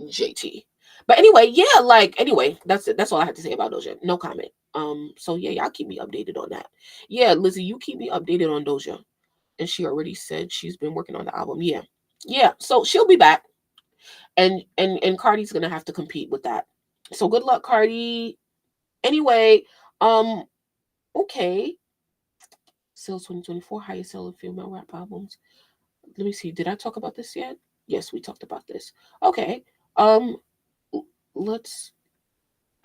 JT. But anyway, yeah, like anyway, that's it. That's all I had to say about Doja. No comment. So yeah, y'all keep me updated on that. Yeah, Lizzie, you keep me updated on Doja. And she already said she's been working on the album. Yeah. Yeah. So she'll be back. And Cardi's gonna have to compete with that. So good luck, Cardi. Anyway, um, okay. Sales 2024, highest selling female rap albums. Let me see. Did I talk about this yet? Yes, we talked about this. Okay. Um, let's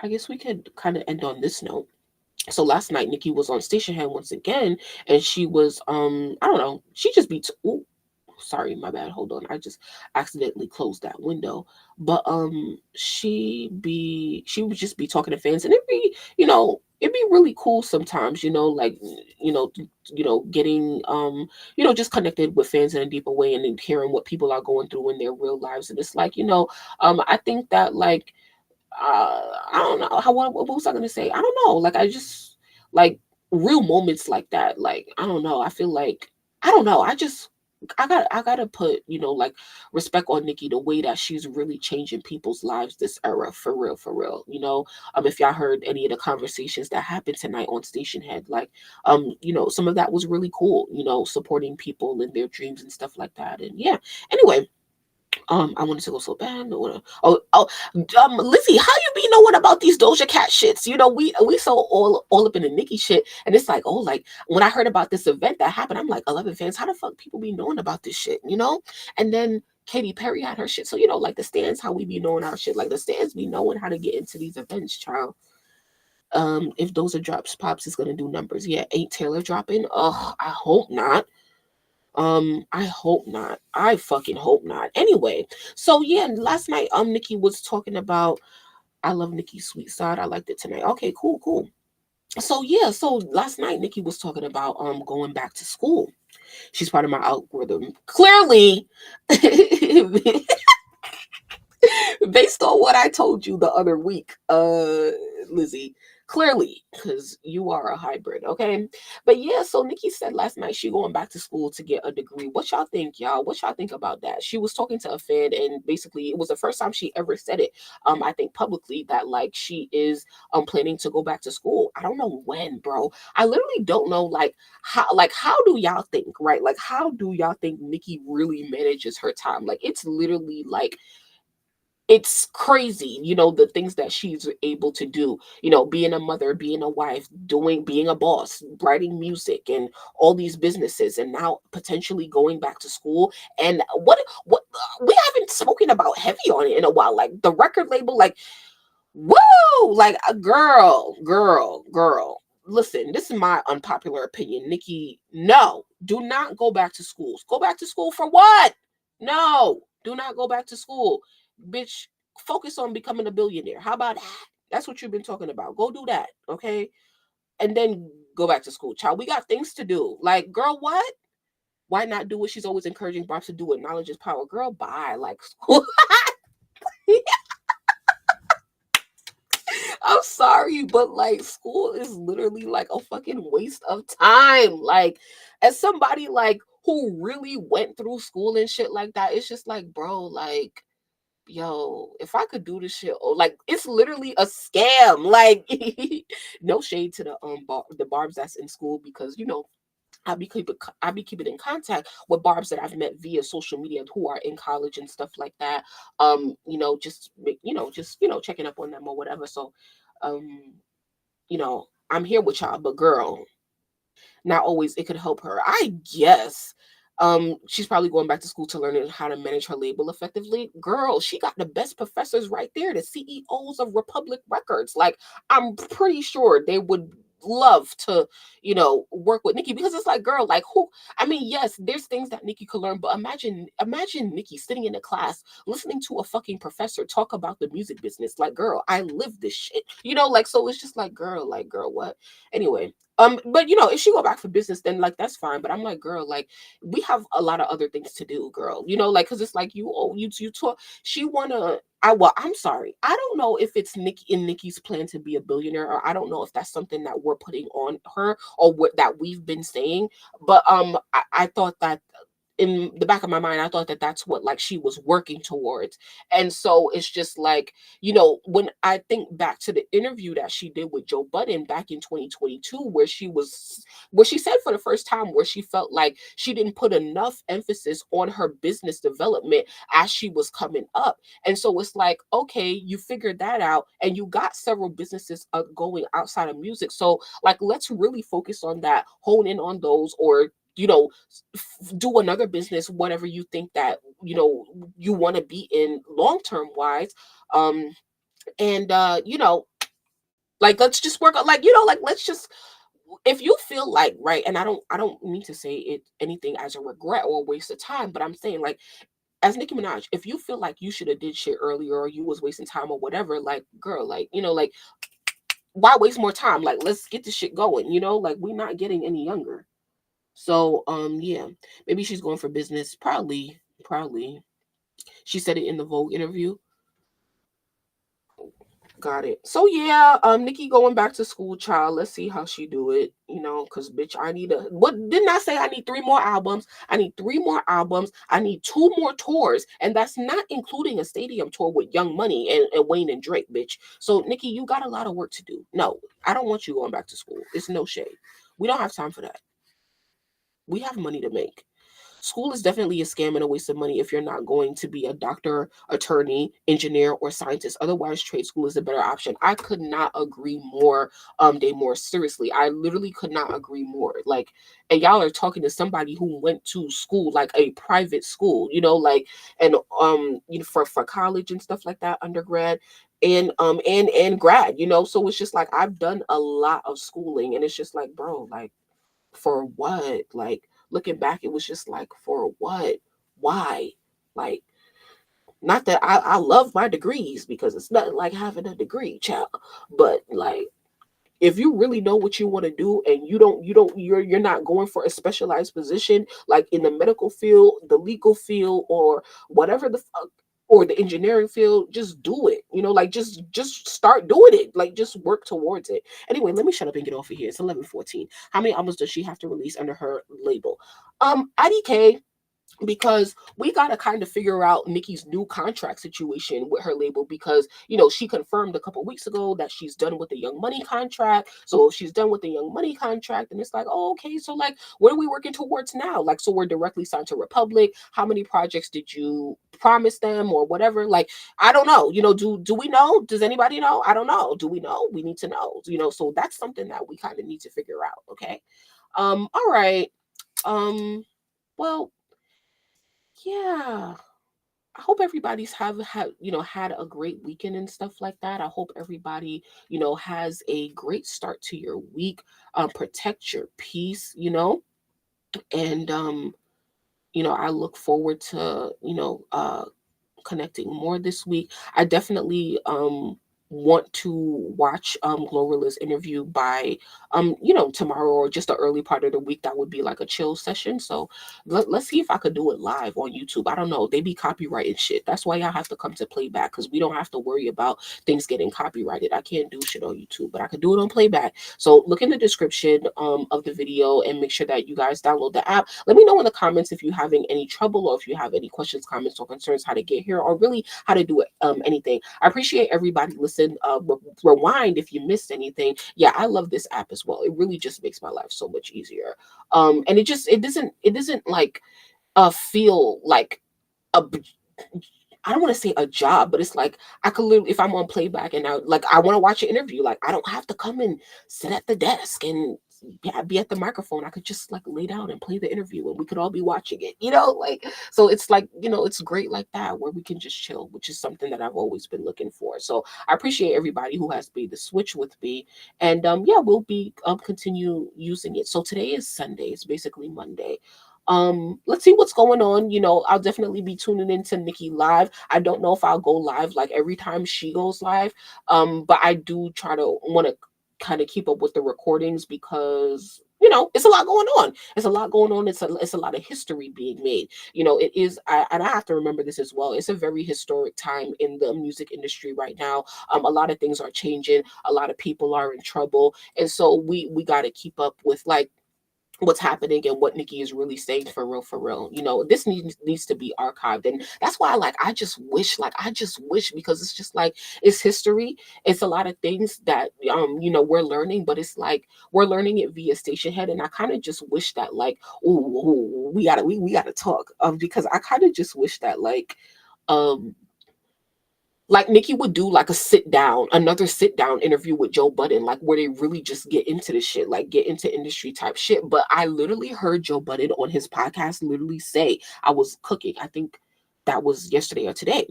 I guess we could kind of end on this note. So last night Nicki was on Stationhead once again, and she was I don't know, she just beat. Ooh, sorry, my bad. Hold on, I just accidentally closed that window. But she would just be talking to fans, and it'd be really cool sometimes. Like you know getting just connected with fans in a deeper way, and then hearing what people are going through in their real lives. And it's like I think that like I don't know what was I gonna say? I don't know. Like I just like real moments like that. Like I don't know. I feel like I don't know. I gotta put like respect on Nicki the way that she's really changing people's lives this era for real, for real. If y'all heard any of the conversations that happened tonight on Stationhead, like some of that was really cool. Supporting people in their dreams and stuff like that. And yeah. Anyway, I wanted to go so bad. Lizzie, how you be knowing about these Doja Cat shits? We so all up in the Nicki shit, and it's like, oh, like when I heard about this event that happened, I'm like, 11 fans, how the fuck people be knowing about this shit, And then Katy Perry had her shit, so like the stands, how we be knowing our shit, like the stands be knowing how to get into these events, child. If Doja drops, Pops is gonna do numbers. Yeah, ain't Taylor dropping? Ugh, I hope not. I hope not. I fucking hope not. Anyway, so yeah, last night Nikki was talking about I love Nikki's sweet side. I liked it tonight. Okay, cool, cool. So yeah, so last night Nikki was talking about going back to school. She's part of my algorithm. Clearly, based on what I told you the other week, Lizzie, clearly, because you are a hybrid, okay? But yeah, so Nikki said last night she going back to school to get a degree. What y'all think, y'all? What y'all think about that? She was talking to a fan, and basically it was the first time she ever said it, I think publicly, that like she is planning to go back to school. I don't know when, bro. I literally don't know how do y'all think, right? Like how do y'all think Nikki really manages her time? Like it's literally like it's crazy, the things that she's able to do, being a mother, being a wife, being a boss, writing music and all these businesses, and now potentially going back to school. And what we haven't spoken about heavy on it in a while, like the record label, like, whoa, like a girl. Listen, this is my unpopular opinion, Nikki. No, do not go back to schools. Go back to school for what? No, do not go back to school, bitch. Focus on becoming a billionaire. How about that? That's what you've been talking about. Go do that, okay? And then go back to school, child. We got things to do. Like, girl, what? Why not do what she's always encouraging Barbs to do? It knowledge is power, girl. Bye. Like school. I'm sorry, but like school is literally like a fucking waste of time. Like, as somebody like who really went through school and shit like that, it's just like, bro, like, yo, if I could do this shit, oh, like it's literally a scam. Like, no shade to the Barbs that's in school, because I be keeping in contact with Barbs that I've met via social media who are in college and stuff like that. Just checking up on them or whatever. So, I'm here with y'all, but girl, not always it could help her, I guess. She's probably going back to school to learn how to manage her label effectively. Girl, she got the best professors right there, the CEOs of Republic Records. Like, I'm pretty sure they would love to work with Nikki, because it's like, girl, like, who, I mean, yes, there's things that Nikki could learn, but imagine Nikki sitting in a class listening to a fucking professor talk about the music business. Like, girl, I live this shit, like, so it's just like, girl, what? Anyway, but if she go back for business, then like that's fine. But I'm like, girl, like we have a lot of other things to do, girl. Like, because it's like you talk. She wanna. I'm sorry. I don't know if it's Nikki's plan to be a billionaire, or I don't know if that's something that we're putting on her, or what that we've been saying. But I thought that in the back of my mind, I thought that that's what like she was working towards. And so it's just like, when I think back to the interview that she did with Joe Budden back in 2022, where she said for the first time where she felt like she didn't put enough emphasis on her business development as she was coming up. And so it's like, okay, you figured that out and you got several businesses going outside of music. So like, let's really focus on that, hone in on those, or do another business, whatever you think that you want to be in long term wise. And like, let's just work on, like, like, let's just, if you feel like, right, and I don't mean to say it anything as a regret or a waste of time, but I'm saying, like, as Nicki Minaj, if you feel like you should have did shit earlier or you was wasting time or whatever, like, girl, like, like, why waste more time? Like, let's get this shit going, like, we're not getting any younger. So yeah, maybe she's going for business. Probably. She said it in the Vogue interview. Got it. So yeah, Nikki going back to school, child. Let's see how she do it. Cause bitch, I need what didn't I say? I need 3 more albums. I need 3 more albums. I need 2 more tours. And that's not including a stadium tour with Young Money and Wayne and Drake, bitch. So Nikki, you got a lot of work to do. No, I don't want you going back to school. It's no shade. We don't have time for that. We have money to make. School is definitely a scam and a waste of money if you're not going to be a doctor, attorney, engineer, or scientist. Otherwise, trade school is a better option. I could not agree more, Day more. Seriously, I literally could not agree more. Like, and y'all are talking to somebody who went to school, like a private school, like, and for college and stuff like that, undergrad and grad, so it's just like I've done a lot of schooling, and it's just like, bro, like, for what? Like, looking back, it was just like, for what? Why? Like, not that I love my degrees, because it's nothing like having a degree, child. But like, if you really know what you want to do, and you're not going for a specialized position like in the medical field, the legal field, or whatever the fuck, or the engineering field, just do it. Like, just start doing it. Like, just work towards it. Anyway, let me shut up and get off of here. It's 11:14. How many albums does she have to release under her label? IDK, because we got to kind of figure out Nicki's new contract situation with her label, because she confirmed a couple weeks ago that she's done with the Young Money contract. So if she's done with the Young Money contract, and it's like, oh, okay, so like, what are we working towards now? Like, so we're directly signed to Republic. How many projects did you promise them, or whatever? Like, I don't know. Do we know? Does anybody know? I don't know. Do we know? We need to know. So that's something that we kind of need to figure out. Okay. All right. Well, yeah, I hope everybody's had a great weekend and stuff like that. I hope everybody has a great start to your week. Protect your peace, and I look forward to connecting more this week. I definitely want to watch Glorilla's interview by tomorrow, or just the early part of the week. That would be like a chill session. So let's see if I could do it live on YouTube. I don't know. They be copyrighting shit. That's why y'all have to come to playback, because we don't have to worry about things getting copyrighted. I can't do shit on YouTube, but I could do it on playback. So look in the description of the video and make sure that you guys download the app. Let me know in the comments if you're having any trouble, or if you have any questions, comments, or concerns how to get here, or really how to do it. Anything. I appreciate everybody. Listen, rewind if you missed anything. Yeah, I love this app as well. It really just makes my life so much easier. And it doesn't like feel like a, I don't want to say a job, but it's like I could literally, if I'm on playback and I want to watch an interview, like, I don't have to come and sit at the desk and be at the microphone. I could just like lay down and play the interview, and we could all be watching it, like, so it's like, it's great like that, where we can just chill, which is something that I've always been looking for. So I appreciate everybody who has made the switch with me. And yeah, we'll be continue using it. So today is Sunday. It's basically Monday. Let's see what's going on. I'll definitely be tuning into Nicki live. I don't know if I'll go live like every time she goes live, but I do try to want to kind of keep up with the recordings, because it's a lot going on. It's a lot going on. It's a lot of history being made. It is. And I have to remember this as well. It's a very historic time in the music industry right now. A lot of things are changing. A lot of people are in trouble, and so we got to keep up with, like, what's happening and what Nicki is really saying for real, for real. You know, this needs to be archived. And that's why I just wish, because it's just like, it's history. It's a lot of things that you know, we're learning, but it's like we're learning it via Stationhead. And I kind of just wish that like, ooh, we gotta talk. Because I kind of just wish that um like Nikki would do like a another sit down interview with Joe Budden, like where they really just get into the shit, like get into industry type shit. But I literally heard Joe Budden on his podcast literally say, I was cooking. I think that was yesterday or today.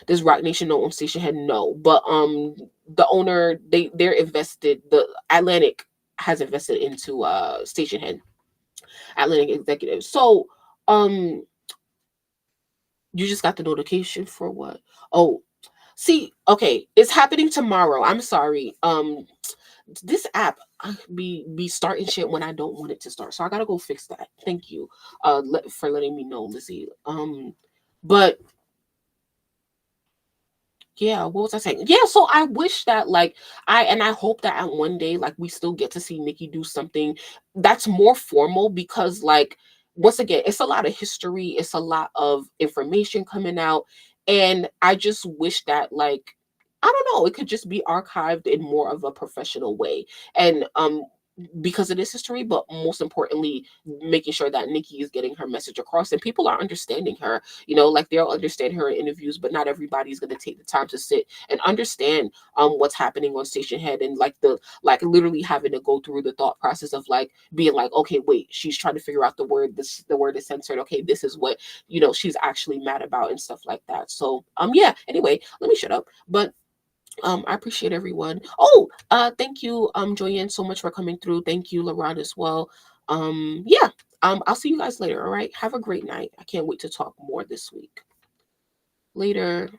Does Rock Nation know on Stationhead? No. But the owner, they're invested, the Atlantic has invested into Stationhead, Atlantic Executive. So um you just got the notification for what? Oh, see, okay, it's happening tomorrow. I'm sorry. This app be starting shit when I don't want it to start. So I gotta go fix that. Thank you for letting me know, Lizzie. But yeah, what was I saying? Yeah, so I wish that like I hope that at one day like we still get to see Nikki do something that's more formal, because like once again, it's a lot of history, it's a lot of information coming out, and I just wish that like, I don't know, it could just be archived in more of a professional way. And because it is history, but most importantly, making sure that Nikki is getting her message across and people are understanding her. You know, like they'll understand her in interviews, but not everybody's going to take the time to sit and understand what's happening on Stationhead, and like the like literally having to go through the thought process of like being like, okay, wait, she's trying to figure out the word is censored. Okay, this is what, you know, she's actually mad about and stuff like that. So yeah. Anyway, let me shut up. But I appreciate everyone. Oh, thank you, Joyanne, so much for coming through. Thank you, Laron, as well. Yeah. I'll see you guys later. All right. Have a great night. I can't wait to talk more this week. Later.